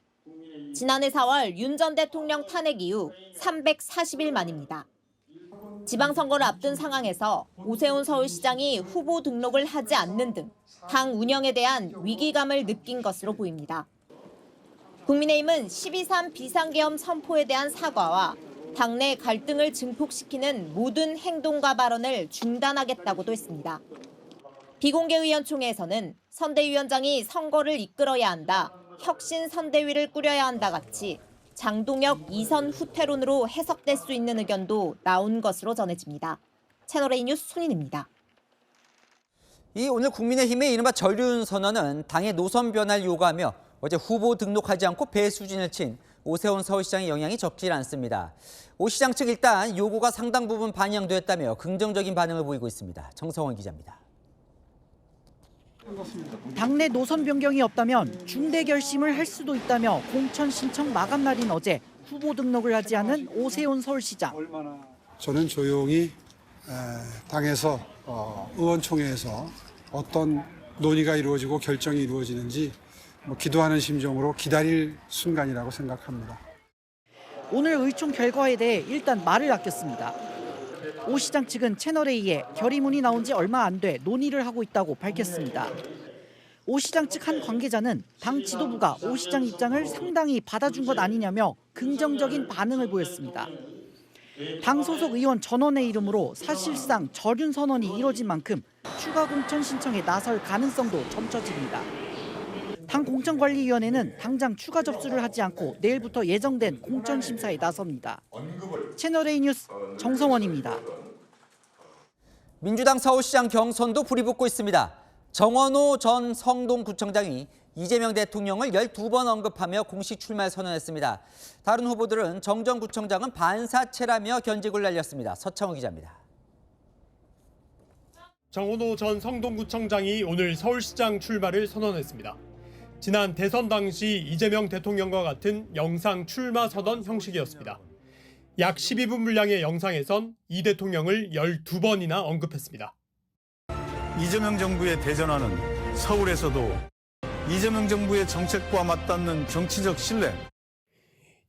지난해 4월 윤 전 대통령 탄핵 이후 340일 만입니다. 지방선거를 앞둔 상황에서 오세훈 서울시장이 후보 등록을 하지 않는 등 당 운영에 대한 위기감을 느낀 것으로 보입니다. 국민의힘은 12.3 비상계엄 선포에 대한 사과와 당내 갈등을 증폭시키는 모든 행동과 발언을 중단하겠다고도 했습니다. 비공개 의원총회에서는 선대위원장이 선거를 이끌어야 한다, 혁신 선대위를 꾸려야 한다 같이 장동혁 이선 후퇴론으로 해석될 수 있는 의견도 나온 것으로 전해집니다. 채널A 뉴스 손인입니다.
오늘 국민의힘의 이른바 절윤 선언은 당의 노선 변화를 요구하며 어제 후보 등록하지 않고 배수진을 친 오세훈 서울시장의 영향이 적지 않습니다. 오 시장 측 일단 요구가 상당 부분 반영됐다며 긍정적인 반응을 보이고 있습니다. 정성원 기자입니다.
당내 노선 변경이 없다면 중대 결심을 할 수도 있다며 공천 신청 마감 날인 어제 후보 등록을 하지 않은 오세훈 서울시장.
저는 조용히 당에서 의원총회에서 어떤 논의가 이루어지고 결정이 이루어지는지 기도하는 심정으로 기다릴 순간이라고 생각합니다.
오늘 의총 결과에 대해 일단 말을 아꼈습니다. 오 시장 측은 채널A에 결의문이 나온 지 얼마 안 돼 논의를 하고 있다고 밝혔습니다. 오 시장 측 한 관계자는 당 지도부가 오 시장 입장을 상당히 받아준 것 아니냐며 긍정적인 반응을 보였습니다. 당 소속 의원 전원의 이름으로 사실상 절윤 선언이 이뤄진 만큼 추가 공천 신청에 나설 가능성도 점쳐집니다. 당 공천관리위원회는 당장 추가 접수를 하지 않고 내일부터 예정된 공천 심사에 나섭니다. 채널A 뉴스 정성원입니다.
민주당 서울시장 경선도 불이 붙고 있습니다. 정원호 전 성동구청장이 이재명 대통령을 12번 언급하며 공식 출마를 선언했습니다. 다른 후보들은 정 전 구청장은 반사체라며 견직을 날렸습니다. 서창호 기자입니다.
정원호 전 성동구청장이 오늘 서울시장 출마를 선언했습니다. 지난 대선 당시 이재명 대통령과 같은 영상 출마 선언 형식이었습니다. 약 12분 분량의 영상에선 이 대통령을 12번이나 언급했습니다.
이재명 정부의 대전화는 서울에서도 이재명 정부의 정책과 맞닿는 정치적 신뢰.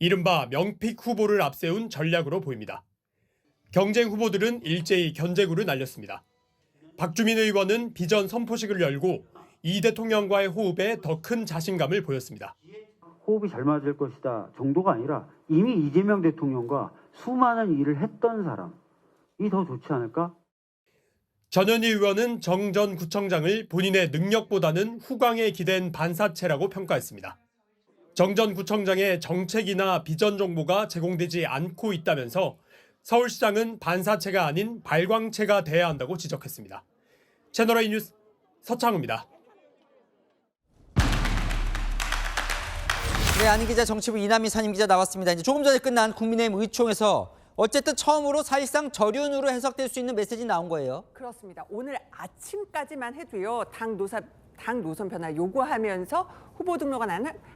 이른바 명픽 후보를 앞세운 전략으로 보입니다. 경쟁 후보들은 일제히 견제구를 날렸습니다. 박주민 의원은 비전 선포식을 열고 이 대통령과의 호흡에 더 큰 자신감을 보였습니다.
호흡이 잘 맞을 것이다 정도가 아니라 이미 이재명 대통령과 수많은 일을 했던 사람이 더 좋지 않을까?
전현희 의원은 정 전 구청장을 본인의 능력보다는 후광에 기댄 반사체라고 평가했습니다. 정 전 구청장의 정책이나 비전 정보가 제공되지 않고 있다면서 서울시장은 반사체가 아닌 발광체가 돼야 한다고 지적했습니다. 채널A 뉴스 서창우입니다.
네, 안희 기자, 정치부 이남희 선임 기자 나왔습니다. 이제 조금 전에 끝난 국민의힘 의총에서 어쨌든 처음으로 사실상 절윤으로 해석될 수 있는 메시지 나온 거예요.
그렇습니다. 오늘 아침까지만 해도요. 당 노선 변화 요구하면서 후보 등록을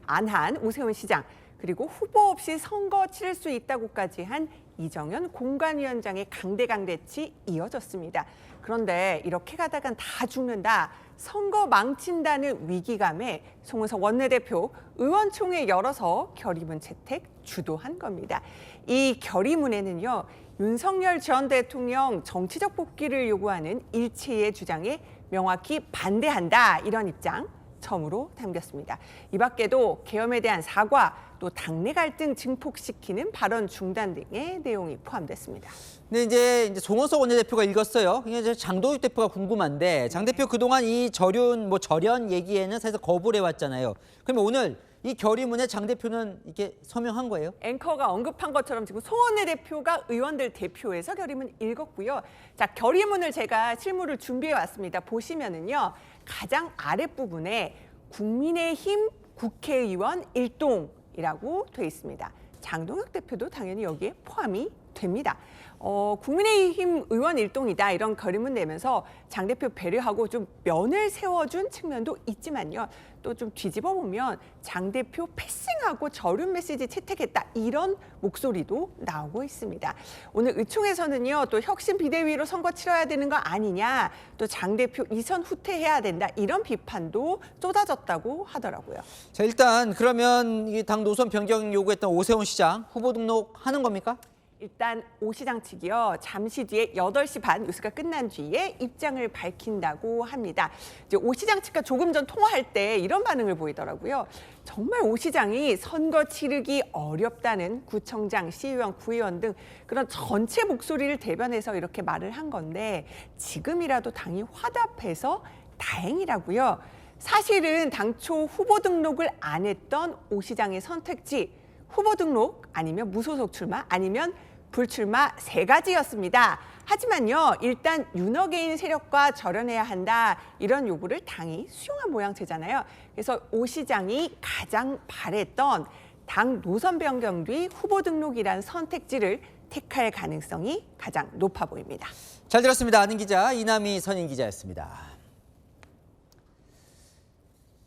안 한 오세훈 시장, 그리고 후보 없이 선거 치를 수 있다고까지 한 이정현 공관위원장의 강대강대치 이어졌습니다. 그런데 이렇게 가다간 다 죽는다, 선거 망친다는 위기감에 송은석 원내대표 의원총회 열어서 결의문 채택 주도한 겁니다. 이 결의문에는요, 윤석열 전 대통령 정치적 복귀를 요구하는 일체의 주장에 명확히 반대한다, 이런 입장 처음으로 담겼습니다. 이 밖에도 계엄에 대한 사과, 또 당내 갈등 증폭시키는 발언 중단 등의 내용이 포함됐습니다.
근데 이제 송원석 원내대표가 읽었어요. 그냥 장도익 대표가 궁금한데, 장 대표 그동안 이 절연 얘기에는 사실 거부를 해왔잖아요. 그러면 오늘 이 결의문에 장 대표는 이렇게 서명한 거예요?
앵커가 언급한 것처럼 지금 송 원내대표가 의원들 대표해서 결의문 읽었고요. 자, 결의문을 제가 실무를 준비해 왔습니다. 보시면은요, 가장 아랫부분에 국민의힘 국회의원 일동이라고 돼 있습니다. 장동혁 대표도 당연히 여기에 포함이 됩니다. 국민의힘 의원 일동이다, 이런 결의문 내면서 장 대표 배려하고 좀 면을 세워준 측면도 있지만요. 또 좀 뒤집어 보면 장 대표 패싱하고 절윤 메시지 채택했다, 이런 목소리도 나오고 있습니다. 오늘 의총에서는요, 또 혁신 비대위로 선거 치러야 되는 거 아니냐, 또 장 대표 이선 후퇴해야 된다, 이런 비판도 쏟아졌다고 하더라고요.
자, 일단 그러면 이 당 노선 변경 요구했던 오세훈 시장 후보 등록하는 겁니까?
일단 오 시장 측이요, 잠시 뒤에 8시 반 뉴스가 끝난 뒤에 입장을 밝힌다고 합니다. 이제 오 시장 측과 조금 전 통화할 때 이런 반응을 보이더라고요. 정말 오 시장이 선거 치르기 어렵다는 구청장, 시의원, 구의원 등 그런 전체 목소리를 대변해서 이렇게 말을 한 건데, 지금이라도 당이 화답해서 다행이라고요. 사실은 당초 후보 등록을 안 했던 오 시장의 선택지, 후보 등록 아니면 무소속 출마 아니면 불출마 3가지였습니다. 하지만요, 일단 윤어게인 세력과 절연해야 한다, 이런 요구를 당이 수용한 모양새잖아요. 그래서 오 시장이 가장 바랬던 당 노선 변경 뒤 후보 등록이란 선택지를 택할 가능성이 가장 높아 보입니다.
잘 들었습니다. 안희 기자, 이남희 선임 기자였습니다.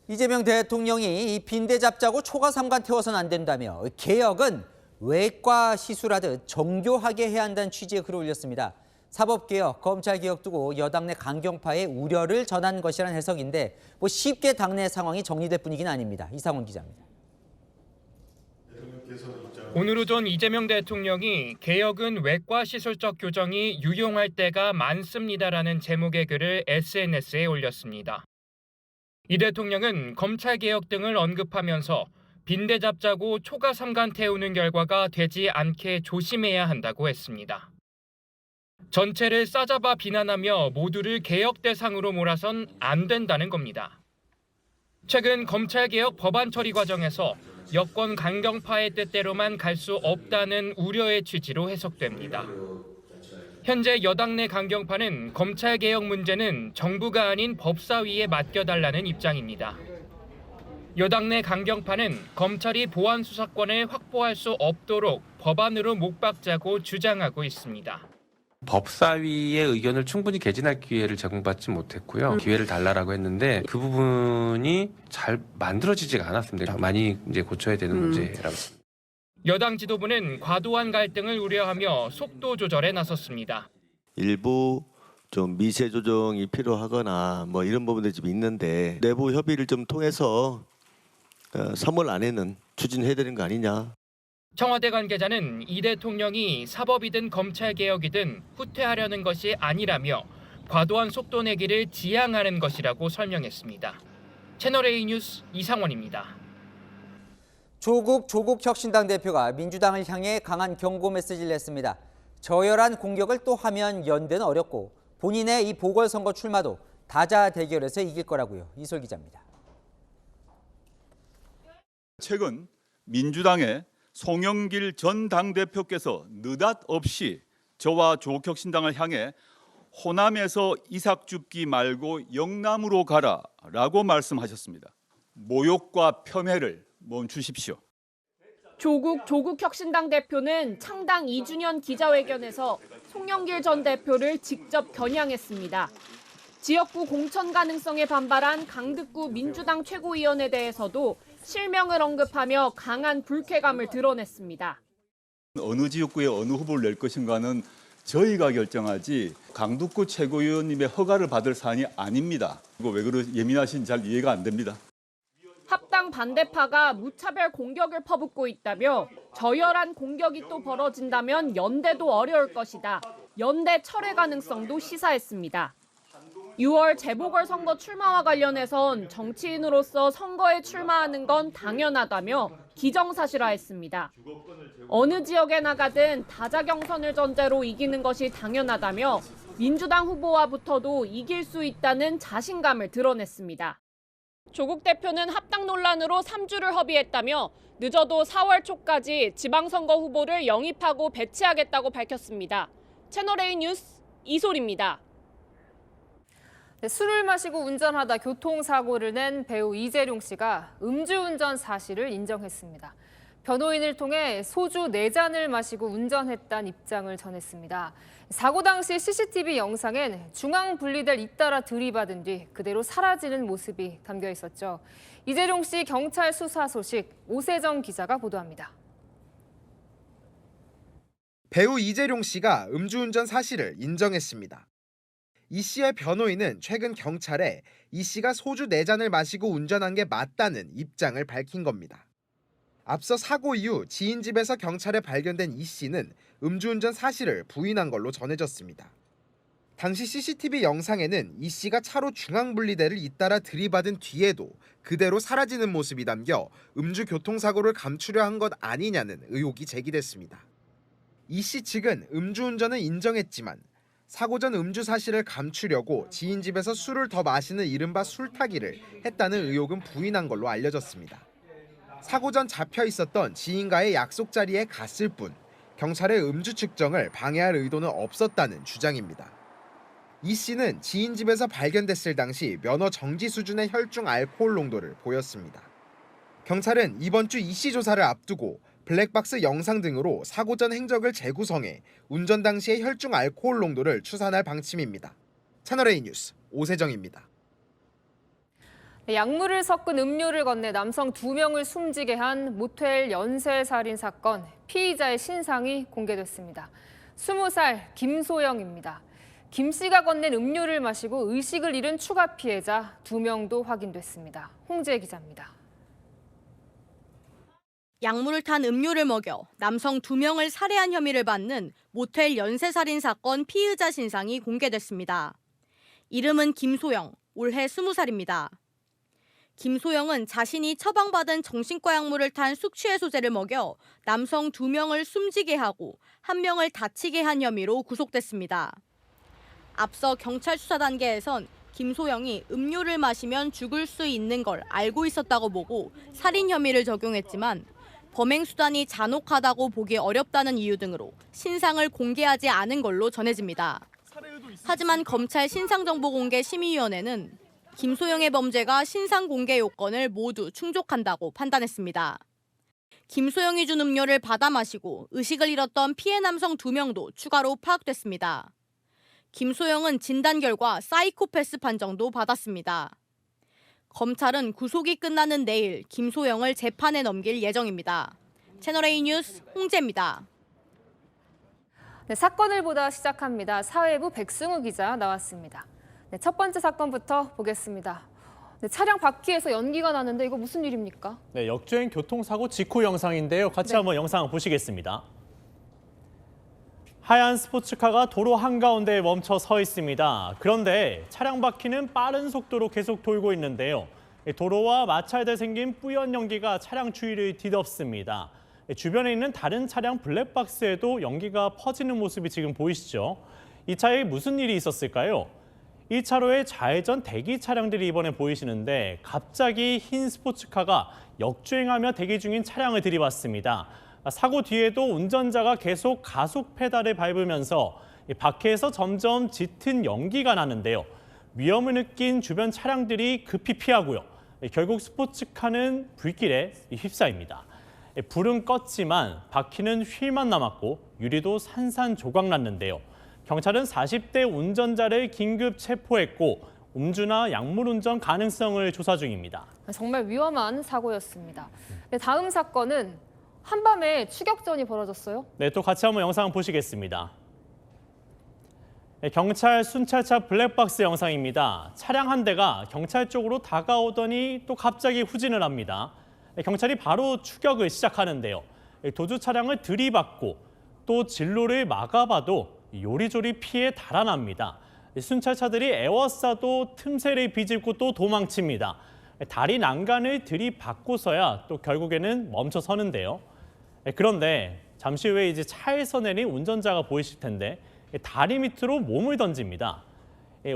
이재명 대통령이 이 빈대 잡자고 초과 삼관 태워서는 안 된다며 개혁은 외과 시술하듯 정교하게 해야 한다는 취지의 글을 올렸습니다. 사법개혁, 검찰개혁 두고 여당 내 강경파의 우려를 전한 것이라는 해석인데, 쉽게 당내 상황이 정리될 분위기는 아닙니다. 이상원 기자입니다.
오늘 오전 이재명 대통령이 개혁은 외과 시술적 교정이 유용할 때가 많습니다라는 제목의 글을 SNS에 올렸습니다. 이 대통령은 검찰개혁 등을 언급하면서 빈대 잡자고 초과 삼간 태우는 결과가 되지 않게 조심해야 한다고 했습니다. 전체를 싸잡아 비난하며 모두를 개혁 대상으로 몰아선 안 된다는 겁니다. 최근 검찰개혁 법안 처리 과정에서 여권 강경파의 뜻대로만 갈 수 없다는 우려의 취지로 해석됩니다. 현재 여당 내 강경파는 검찰개혁 문제는 정부가 아닌 법사위에 맡겨달라는 입장입니다. 여당 내 강경파는 검찰이 보안 수사권을 확보할 수 없도록 법안으로 못 박자고 주장하고 있습니다.
법사위의 의견을 충분히 개진할 기회를 제공받지 못했고요. 기회를 달라라고 했는데 그 부분이 잘 만들어지지가 않았습니다. 많이 이제 고쳐야 되는 문제라고.
여당 지도부는 과도한 갈등을 우려하며 속도 조절에 나섰습니다.
일부 좀 미세 조정이 필요하거나 이런 부분들이 좀 있는데 내부 협의를 좀 통해서 3월 안에는 추진해야 되는 거 아니냐.
청와대 관계자는 이 대통령이 사법이든 검찰개혁이든 후퇴하려는 것이 아니라며 과도한 속도 내기를 지양하는 것이라고 설명했습니다. 채널A 뉴스 이상원입니다.
조국 혁신당 대표가 민주당을 향해 강한 경고 메시지를 냈습니다. 저열한 공격을 또 하면 연대는 어렵고 본인의 이 보궐선거 출마도 다자 대결에서 이길 거라고요. 이솔 기자입니다.
최근 민주당의 송영길 전 당대표께서 느닷없이 저와 조국혁신당을 향해 호남에서 이삭 줍기 말고 영남으로 가라라고 말씀하셨습니다. 모욕과 폄훼를 멈추십시오.
조국 혁신당 대표는 창당 2주년 기자회견에서 송영길 전 대표를 직접 겨냥했습니다. 지역구 공천 가능성에 반발한 강득구 민주당 최고위원에 대해서도 실명을 언급하며 강한 불쾌감을 드러냈습니다.
어느 지역구에 어느 후보를 낼 것인가는 저희가 결정하지 강득구 최고위원님의 허가를 받을 사안이 아닙니다. 왜 그런 예민하신지 잘 이해가 안 됩니다.
합당 반대파가 무차별 공격을 퍼붓고 있다며 저열한 공격이 또 벌어진다면 연대도 어려울 것이다. 연대 철회 가능성도 시사했습니다. 6월 재보궐선거 출마와 관련해선 정치인으로서 선거에 출마하는 건 당연하다며 기정사실화했습니다. 어느 지역에 나가든 다자 경선을 전제로 이기는 것이 당연하다며 민주당 후보와 붙어도 이길 수 있다는 자신감을 드러냈습니다. 조국 대표는 합당 논란으로 3주를 허비했다며 늦어도 4월 초까지 지방선거 후보를 영입하고 배치하겠다고 밝혔습니다. 채널A 뉴스 이솔입니다.
네, 술을 마시고 운전하다 교통사고를 낸 배우 이재룡 씨가 음주운전 사실을 인정했습니다. 변호인을 통해 소주 4잔을 마시고 운전했다는 입장을 전했습니다. 사고 당시 CCTV 영상엔 중앙 분리대를 잇따라 들이받은 뒤 그대로 사라지는 모습이 담겨 있었죠. 이재룡 씨 경찰 수사 소식 오세정 기자가 보도합니다.
배우 이재룡 씨가 음주운전 사실을 인정했습니다. 이 씨의 변호인은 최근 경찰에 이 씨가 소주 4잔을 마시고 운전한 게 맞다는 입장을 밝힌 겁니다. 앞서 사고 이후 지인 집에서 경찰에 발견된 이 씨는 음주운전 사실을 부인한 걸로 전해졌습니다. 당시 CCTV 영상에는 이 씨가 차로 중앙분리대를 잇따라 들이받은 뒤에도 그대로 사라지는 모습이 담겨 음주 교통사고를 감추려 한 것 아니냐는 의혹이 제기됐습니다. 이 씨 측은 음주운전은 인정했지만 사고 전 음주 사실을 감추려고 지인 집에서 술을 더 마시는 이른바 술타기를 했다는 의혹은 부인한 걸로 알려졌습니다. 사고 전 잡혀 있었던 지인과의 약속 자리에 갔을 뿐 경찰의 음주 측정을 방해할 의도는 없었다는 주장입니다. 이 씨는 지인 집에서 발견됐을 당시 면허 정지 수준의 혈중 알코올 농도를 보였습니다. 경찰은 이번 주 이 씨 조사를 앞두고 블랙박스 영상 등으로 사고 전 행적을 재구성해 운전 당시의 혈중 알코올 농도를 추산할 방침입니다. 채널A 뉴스 오세정입니다.
약물을 섞은 음료를 건네 남성 2명을 숨지게 한 모텔 연쇄살인 사건 피의자의 신상이 공개됐습니다. 20살 김소영입니다. 김 씨가 건넨 음료를 마시고 의식을 잃은 추가 피해자 2명도 확인됐습니다. 홍재 기자입니다.
약물을 탄 음료를 먹여 남성 2명을 살해한 혐의를 받는 모텔 연쇄살인 사건 피의자 신상이 공개됐습니다. 이름은 김소영, 올해 20살입니다. 김소영은 자신이 처방받은 정신과 약물을 탄 숙취해소제를 먹여 남성 2명을 숨지게 하고 1명을 다치게 한 혐의로 구속됐습니다. 앞서 경찰 수사 단계에선 김소영이 음료를 마시면 죽을 수 있는 걸 알고 있었다고 보고 살인 혐의를 적용했지만 범행 수단이 잔혹하다고 보기 어렵다는 이유 등으로 신상을 공개하지 않은 걸로 전해집니다. 하지만 검찰 신상정보공개심의위원회는 김소영의 범죄가 신상 공개 요건을 모두 충족한다고 판단했습니다. 김소영이 준 음료를 받아 마시고 의식을 잃었던 피해 남성 2명도 추가로 파악됐습니다. 김소영은 진단 결과 사이코패스 판정도 받았습니다. 검찰은 구속이 끝나는 내일 김소영을 재판에 넘길 예정입니다. 채널A 뉴스 홍재입니다.
네, 사건을 보다 시작합니다. 사회부 백승우 기자 나왔습니다. 네, 첫 번째 사건부터 보겠습니다. 네, 차량 바퀴에서 연기가 나는데 이거 무슨 일입니까?
네, 역주행 교통사고 직후 영상인데요. 같이 한번 영상 보시겠습니다.
하얀 스포츠카가 도로 한가운데에 멈춰 서 있습니다. 그런데 차량 바퀴는 빠른 속도로 계속 돌고 있는데요. 도로와 마찰돼 생긴 뿌연 연기가 차량 주위를 뒤덮습니다. 주변에 있는 다른 차량 블랙박스에도 연기가 퍼지는 모습이 지금 보이시죠? 이 차에 무슨 일이 있었을까요? 이 차로에 좌회전 대기 차량들이 이번에 보이시는데 갑자기 흰 스포츠카가 역주행하며 대기 중인 차량을 들이받습니다. 사고 뒤에도 운전자가 계속 가속 페달을 밟으면서 바퀴에서 점점 짙은 연기가 나는데요. 위험을 느낀 주변 차량들이 급히 피하고요. 결국 스포츠카는 불길에 휩싸입니다. 불은 껐지만 바퀴는 휠만 남았고 유리도 산산조각 났는데요. 경찰은 40대 운전자를 긴급 체포했고 음주나 약물운전 가능성을 조사 중입니다.
정말 위험한 사고였습니다. 네, 다음 사건은 한밤에 추격전이 벌어졌어요.
네, 또 같이 한번 영상 보시겠습니다. 네, 경찰 순찰차 블랙박스 영상입니다. 차량 한 대가 경찰 쪽으로 다가오더니 또 갑자기 후진을 합니다. 네, 경찰이 바로 추격을 시작하는데요. 도주 차량을 들이받고 또 진로를 막아봐도 요리조리 피해 달아납니다. 순찰차들이 에워싸도 틈새를 비집고 또 도망칩니다. 다리 난간을 들이받고서야 또 결국에는 멈춰서는데요. 그런데 잠시 후에 이제 차에서 내린 운전자가 보이실 텐데 다리 밑으로 몸을 던집니다.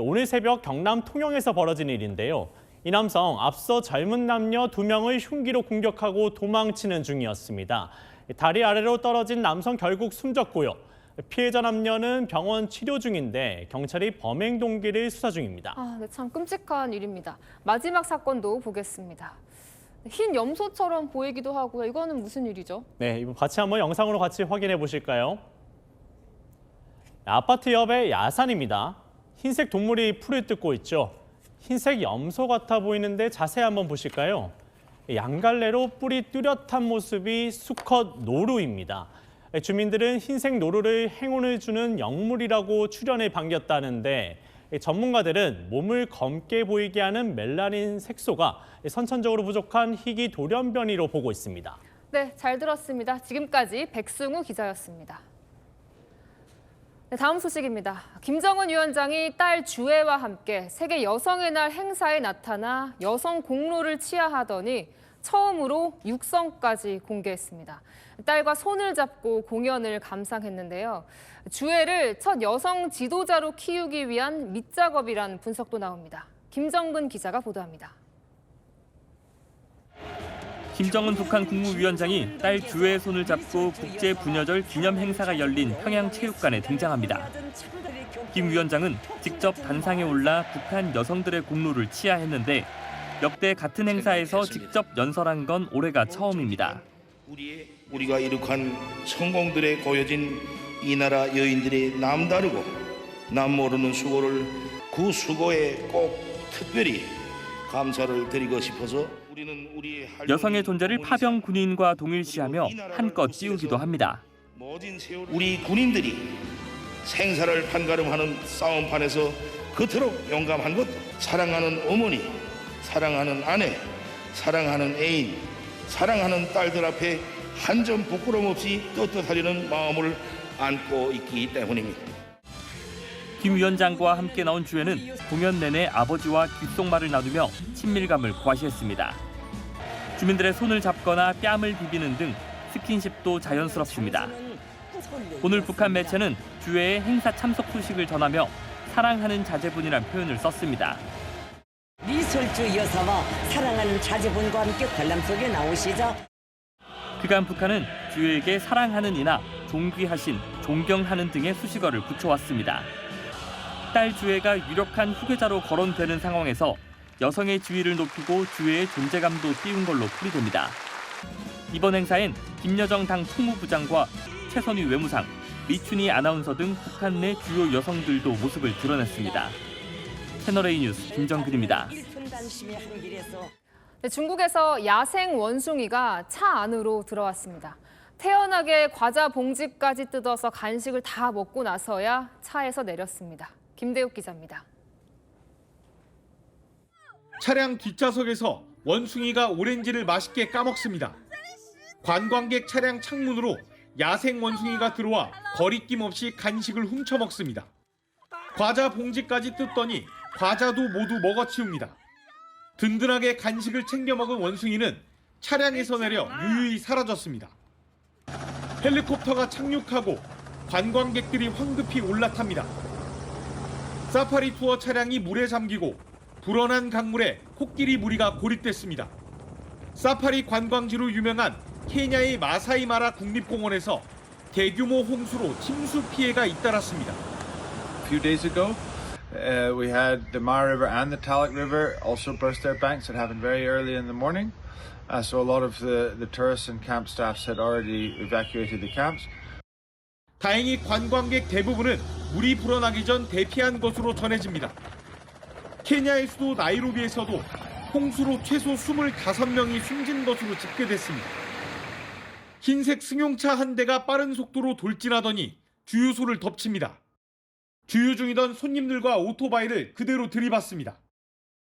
오늘 새벽 경남 통영에서 벌어진 일인데요. 이 남성 앞서 젊은 남녀 2명을 흉기로 공격하고 도망치는 중이었습니다. 다리 아래로 떨어진 남성 결국 숨졌고요. 피해자 남녀는 병원 치료 중인데 경찰이 범행 동기를 수사 중입니다.
네, 참 끔찍한 일입니다. 마지막 사건도 보겠습니다. 흰 염소처럼 보이기도 하고요. 이거는 무슨 일이죠?
네, 이거 같이 한번 영상으로 같이 확인해 보실까요? 아파트 옆의 야산입니다. 흰색 동물이 풀을 뜯고 있죠. 흰색 염소 같아 보이는데 자세히 한번 보실까요? 양갈래로 뿔이 뚜렷한 모습이 수컷 노루입니다. 주민들은 흰색 노루를 행운을 주는 영물이라고 출연을 반겼다는데 전문가들은 몸을 검게 보이게 하는 멜라닌 색소가 선천적으로 부족한 희귀 돌연변이로 보고 있습니다.
네, 잘 들었습니다. 지금까지 백승우 기자였습니다. 네, 다음 소식입니다. 김정은 위원장이 딸 주애와 함께 세계 여성의 날 행사에 나타나 여성 공로를 치하하더니 처음으로 육성까지 공개했습니다. 딸과 손을 잡고 공연을 감상했는데요. 주애를 첫 여성 지도자로 키우기 위한 밑작업이란 분석도 나옵니다. 김정근 기자가 보도합니다.
김정은 북한 국무위원장이 딸 주애의 손을 잡고 국제 분여절 기념 행사가 열린 평양체육관에 등장합니다. 김 위원장은 직접 단상에 올라 북한 여성들의 공로를 치하했는데 역대 같은 행사에서 직접 연설한 건 올해가 처음입니다.
우리가 이룩한 성공들에 고여진 이 나라 여인들의 남다르고 남 모르는 수고를 그 수고에 꼭 특별히 감사를 드리고 싶어서 우리는 우리의
여성의 존재를 파병 군인과 동일시하며 한껏 띄우기도 합니다.
우리 군인들이 생사를 판가름하는 싸움판에서 그토록 용감한 것, 사랑하는 어머니, 사랑하는 아내, 사랑하는 애인, 사랑하는 딸들 앞에 한 점 부끄럼 없이 떳떳하려는 마음을 안고 있기 때문입니다.
김 위원장과 함께 나온 주애는 공연 내내 아버지와 귓속말을 나누며 친밀감을 과시했습니다. 주민들의 손을 잡거나 뺨을 비비는 등 스킨십도 자연스럽습니다. 오늘 북한 매체는 주애의 행사 참석 소식을 전하며 사랑하는 자제분이란 표현을 썼습니다.
미설주 여사와 사랑하는 자제분과 함께 관람 속에 나오시죠.
그간 북한은 주애에게 사랑하는 이나 존귀하신, 존경하는 등의 수식어를 붙여왔습니다. 딸 주애가 유력한 후계자로 거론되는 상황에서 여성의 지위를 높이고 주애의 존재감도 띄운 걸로 풀이됩니다. 이번 행사엔 김여정 당 총무부장과 최선희 외무상, 리춘희 아나운서 등 북한 내 주요 여성들도 모습을 드러냈습니다. 채널A 뉴스 김정근입니다.
네, 중국에서 야생 원숭이가 차 안으로 들어왔습니다. 태연하게 과자 봉지까지 뜯어서 간식을 다 먹고 나서야 차에서 내렸습니다. 김대욱 기자입니다.
차량 뒷좌석에서 원숭이가 오렌지를 맛있게 까먹습니다. 관광객 차량 창문으로 야생 원숭이가 들어와 거리낌 없이 간식을 훔쳐먹습니다. 과자 봉지까지 뜯더니 과자도 모두 먹어치웁니다. 든든하게 간식을 챙겨 먹은 원숭이는 차량에서 내려 유유히 사라졌습니다. 헬리콥터가 착륙하고 관광객들이 황급히 올라탑니다. 사파리 투어 차량이 물에 잠기고 불어난 강물에 코끼리 무리가 고립됐습니다. 사파리 관광지로 유명한 케냐의 마사이마라 국립공원에서 대규모 홍수로 침수 피해가 잇따랐습니다.
A few days ago, we had the Mara River and the Talak River also burst their banks. It happened very early in the morning. So a lot of the tourists and camp staffs had already evacuated the camps.
다행히 관광객 대부분은 물이 불어나기 전 대피한 것으로 전해집니다. 케냐의 수도 나이로비에서도 홍수로 최소 25명이 숨진 것으로 집계됐습니다. 흰색 승용차 한 대가 빠른 속도로 돌진하더니 주유소를 덮칩니다. 주유 중이던 손님들과 오토바이를 그대로 들이받습니다.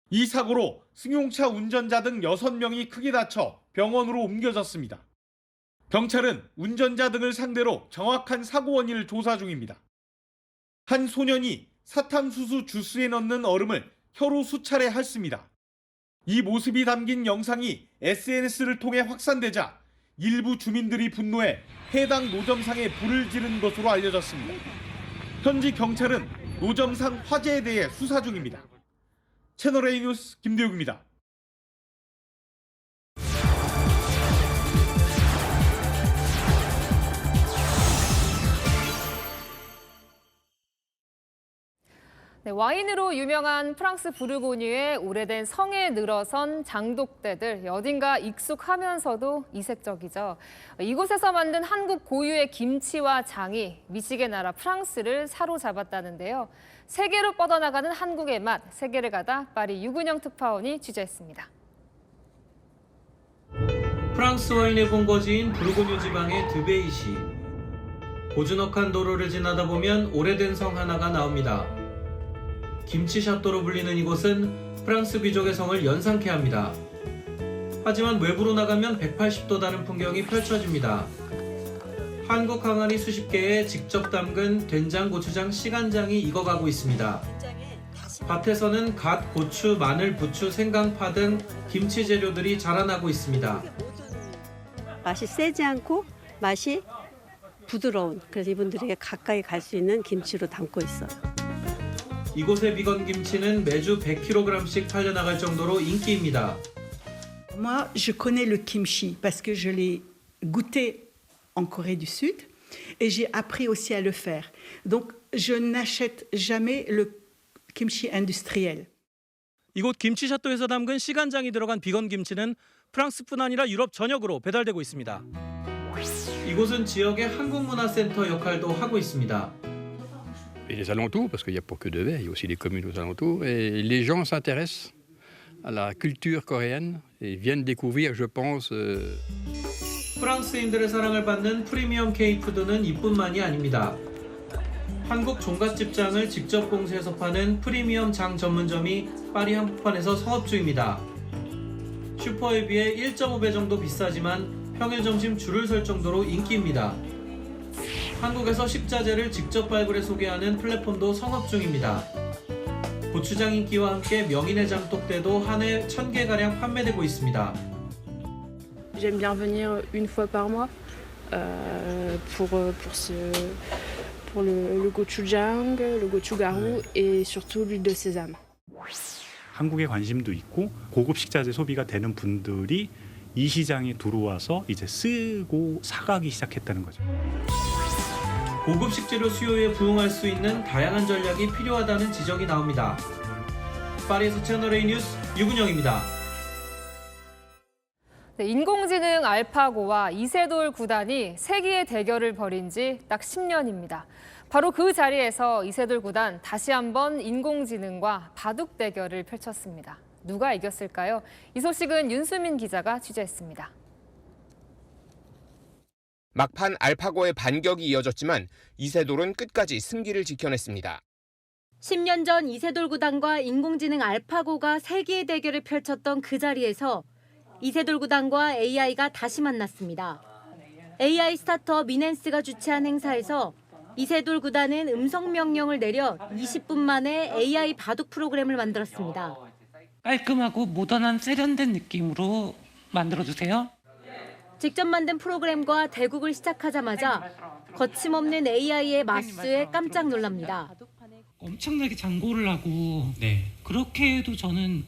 이 사고로 승용차 운전자 등 6명이 크게 다쳐 병원으로 옮겨졌습니다. 경찰은 운전자 등을 상대로 정확한 사고 원인을 조사 중입니다. 한 소년이 사탕수수 주스에 넣는 얼음을 혀로 수차례 핥습니다. 이 모습이 담긴 영상이 SNS를 통해 확산되자 일부 주민들이 분노해 해당 노점상에 불을 지른 것으로 알려졌습니다. 현지 경찰은 노점상 화재에 대해 수사 중입니다. 채널A 뉴스 김대욱입니다.
네, 와인으로 유명한 프랑스 부르고뉴의 오래된 성에 늘어선 장독대들, 어딘가 익숙하면서도 이색적이죠. 이곳에서 만든 한국 고유의 김치와 장이 미식의 나라 프랑스를 사로잡았다는데요. 세계로 뻗어나가는 한국의 맛, 세계를 가다 파리 유근영 특파원이 취재했습니다.
프랑스 와인의 본거지인 부르고뉴 지방의 드베이시. 고즈넉한 도로를 지나다 보면 오래된 성 하나가 나옵니다. 김치 샤또로 불리는 이곳은 프랑스 귀족의 성을 연상케 합니다. 하지만 외부로 나가면 180도 다른 풍경이 펼쳐집니다. 한국 항아리 수십 개에 직접 담근 된장, 고추장, 시간장이 익어가고 있습니다. 밭에서는 갓, 고추, 마늘, 부추, 생강파 등 김치 재료들이 자라나고 있습니다.
맛이 세지 않고 맛이 부드러운, 그래서 이분들에게 가까이 갈 수 있는 김치로 담고 있어요.
이곳의 비건 김치는 매주 100kg씩 팔려나갈 정도로 인기입니다.
Moi, je connais le kimchi parce que je l'ai goûté en Corée du Sud et j'ai appris aussi à le faire. Donc, je n'achète jamais le kimchi industriel.
이곳 김치 샤또에서 담근 시간장이 들어간 비건 김치는 프랑스뿐 아니라 유럽 전역으로 배달되고 있습니다.
이곳은 지역의 한국문화센터 역할도 하고 있습니다.
Et les alentours, parce qu'il n'y a pas que de verre, il y a aussi des communes aux alentours. Et les gens s'intéressent à la culture coréenne et viennent découvrir, je pense.
프랑스인들의 사랑을 받는 프리미엄 K푸드는 이뿐만이 아닙니다. 한국 종갓집장을 직접 공수해서 파는 프리미엄 장 전문점이 파리 한복판에서 성업 중입니다. 슈퍼에 비해 1.5배 정도 비싸지만 평일 점심 줄을 설 정도로 인기입니다. 한국에서 식자재를 직접 발굴해 소개하는 플랫폼도 성업 중입니다. 고추장 인기와 함께 명인의 장독대도 한 해 1000개가량 판매되고 있습니다.
J'aime bien venir une fois par mois pour le gochujang, le gochugaru et surtout l'huile de sésame.
한국에 관심도 있고 고급 식자재 소비가 되는 분들이 이 시장에 들어와서 이제 쓰고 사가기 시작했다는 거죠.
고급 식재료 수요에 부응할 수 있는 다양한 전략이 필요하다는 지적이 나옵니다. 파리에서 채널A 뉴스 유근영입니다.
네, 인공지능 알파고와 이세돌 구단이 세기의 대결을 벌인 지 딱 10년입니다. 바로 그 자리에서 이세돌 구단 다시 한번 인공지능과 바둑 대결을 펼쳤습니다. 누가 이겼을까요? 이 소식은 윤수민 기자가 취재했습니다.
막판 알파고의 반격이 이어졌지만 이세돌은 끝까지 승기를 지켜냈습니다.
10년 전 이세돌 구단과 인공지능 알파고가 세기의 대결을 펼쳤던 그 자리에서 이세돌 구단과 AI가 다시 만났습니다. AI 스타트업 미넨스가 주최한 행사에서 이세돌 구단은 음성 명령을 내려 20분 만에 AI 바둑 프로그램을 만들었습니다.
깔끔하고 모던한 세련된 느낌으로 만들어주세요.
직접 만든 프로그램과 대국을 시작하자마자 거침없는 AI의 마수에 깜짝 놀랍니다.
엄청나게 장고를 하고 그렇게 해도 저는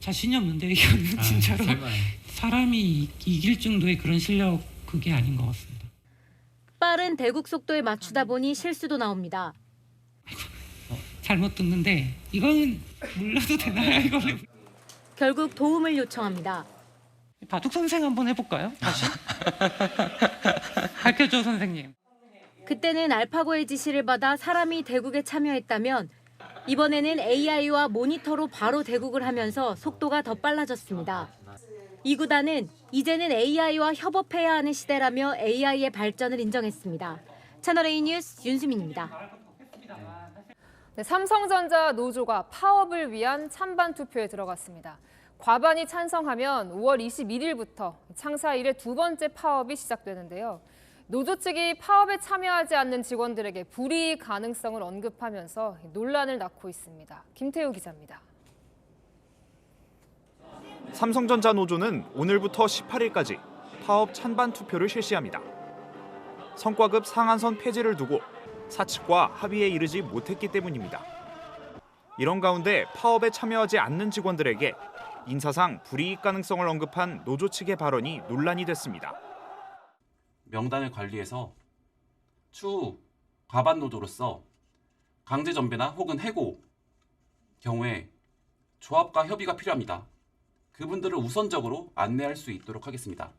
자신이 없는데 이거는 진짜로 사람이 이길 정도의 그런 실력 그게 아닌 것 같습니다.
빠른 대국 속도에 맞추다 보니 실수도 나옵니다.
잘못 듣는데 이거는 몰라도 되나요? 이거는
결국 도움을 요청합니다.
바둑 선생 한번 해볼까요? 다시? 가르쳐줘 선생님.
그때는 알파고의 지시를 받아 사람이 대국에 참여했다면 이번에는 AI와 모니터로 바로 대국을 하면서 속도가 더 빨라졌습니다. 이 구단은 이제는 AI와 협업해야 하는 시대라며 AI의 발전을 인정했습니다. 채널A 뉴스 윤수민입니다.
네, 삼성전자 노조가 파업을 위한 찬반 투표에 들어갔습니다. 과반이 찬성하면 5월 21일부터 창사 이래 두 번째 파업이 시작되는데요. 노조 측이 파업에 참여하지 않는 직원들에게 불이익 가능성을 언급하면서 논란을 낳고 있습니다. 김태우 기자입니다.
삼성전자 노조는 오늘부터 18일까지 파업 찬반 투표를 실시합니다. 성과급 상한선 폐지를 두고 사측과 합의에 이르지 못했기 때문입니다. 이런 가운데 파업에 참여하지 않는 직원들에게 인사상 불이익 가능성을 언급한 노조 측의 발언이 논란이 됐습니다.
명단을 관리해서 추후 과반 노조로서 강제 전배나 혹은 해고 경우에 조합과 협의가 필요합니다. 그분들을 우선적으로 안내할 수 있도록 하겠습니다.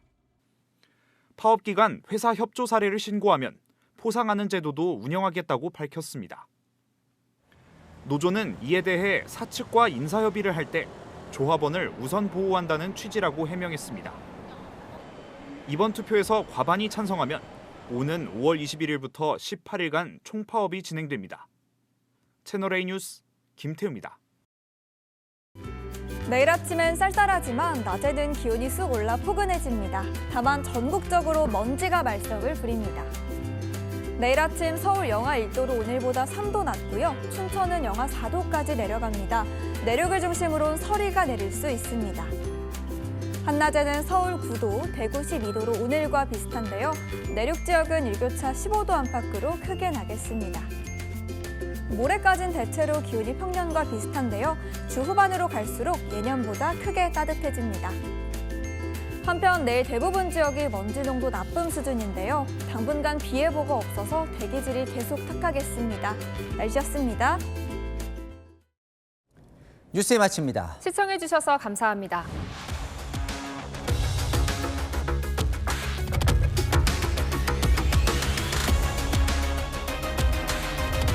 파업 기간 회사 협조 사례를 신고하면 포상하는 제도도 운영하겠다고 밝혔습니다. 노조는 이에 대해 사측과 인사협의를 할 때 조합원을 우선 보호한다는 취지라고 해명했습니다. 이번 투표에서 과반이 찬성하면 오는 5월 21일부터 18일간 총파업이 진행됩니다. 채널A 뉴스 김태우입니다.
내일 아침엔 쌀쌀하지만 낮에는 기온이 쑥 올라 포근해집니다. 다만 전국적으로 먼지가 말썽을 부립니다. 내일 아침 서울 영하 1도로 오늘보다 3도 낮고요. 춘천은 영하 4도까지 내려갑니다. 내륙을 중심으로 서리가 내릴 수 있습니다. 한낮에는 서울 9도, 대구 12도로 오늘과 비슷한데요. 내륙 지역은 일교차 15도 안팎으로 크게 나겠습니다. 모레까진 대체로 기온이 평년과 비슷한데요. 주 후반으로 갈수록 예년보다 크게 따뜻해집니다. 한편 내일 대부분 지역이 먼지 농도 나쁨 수준인데요. 당분간 비 예보가 없어서 대기질이 계속 탁하겠습니다. 날씨였습니다.
뉴스에 마칩니다.
시청해주셔서 감사합니다.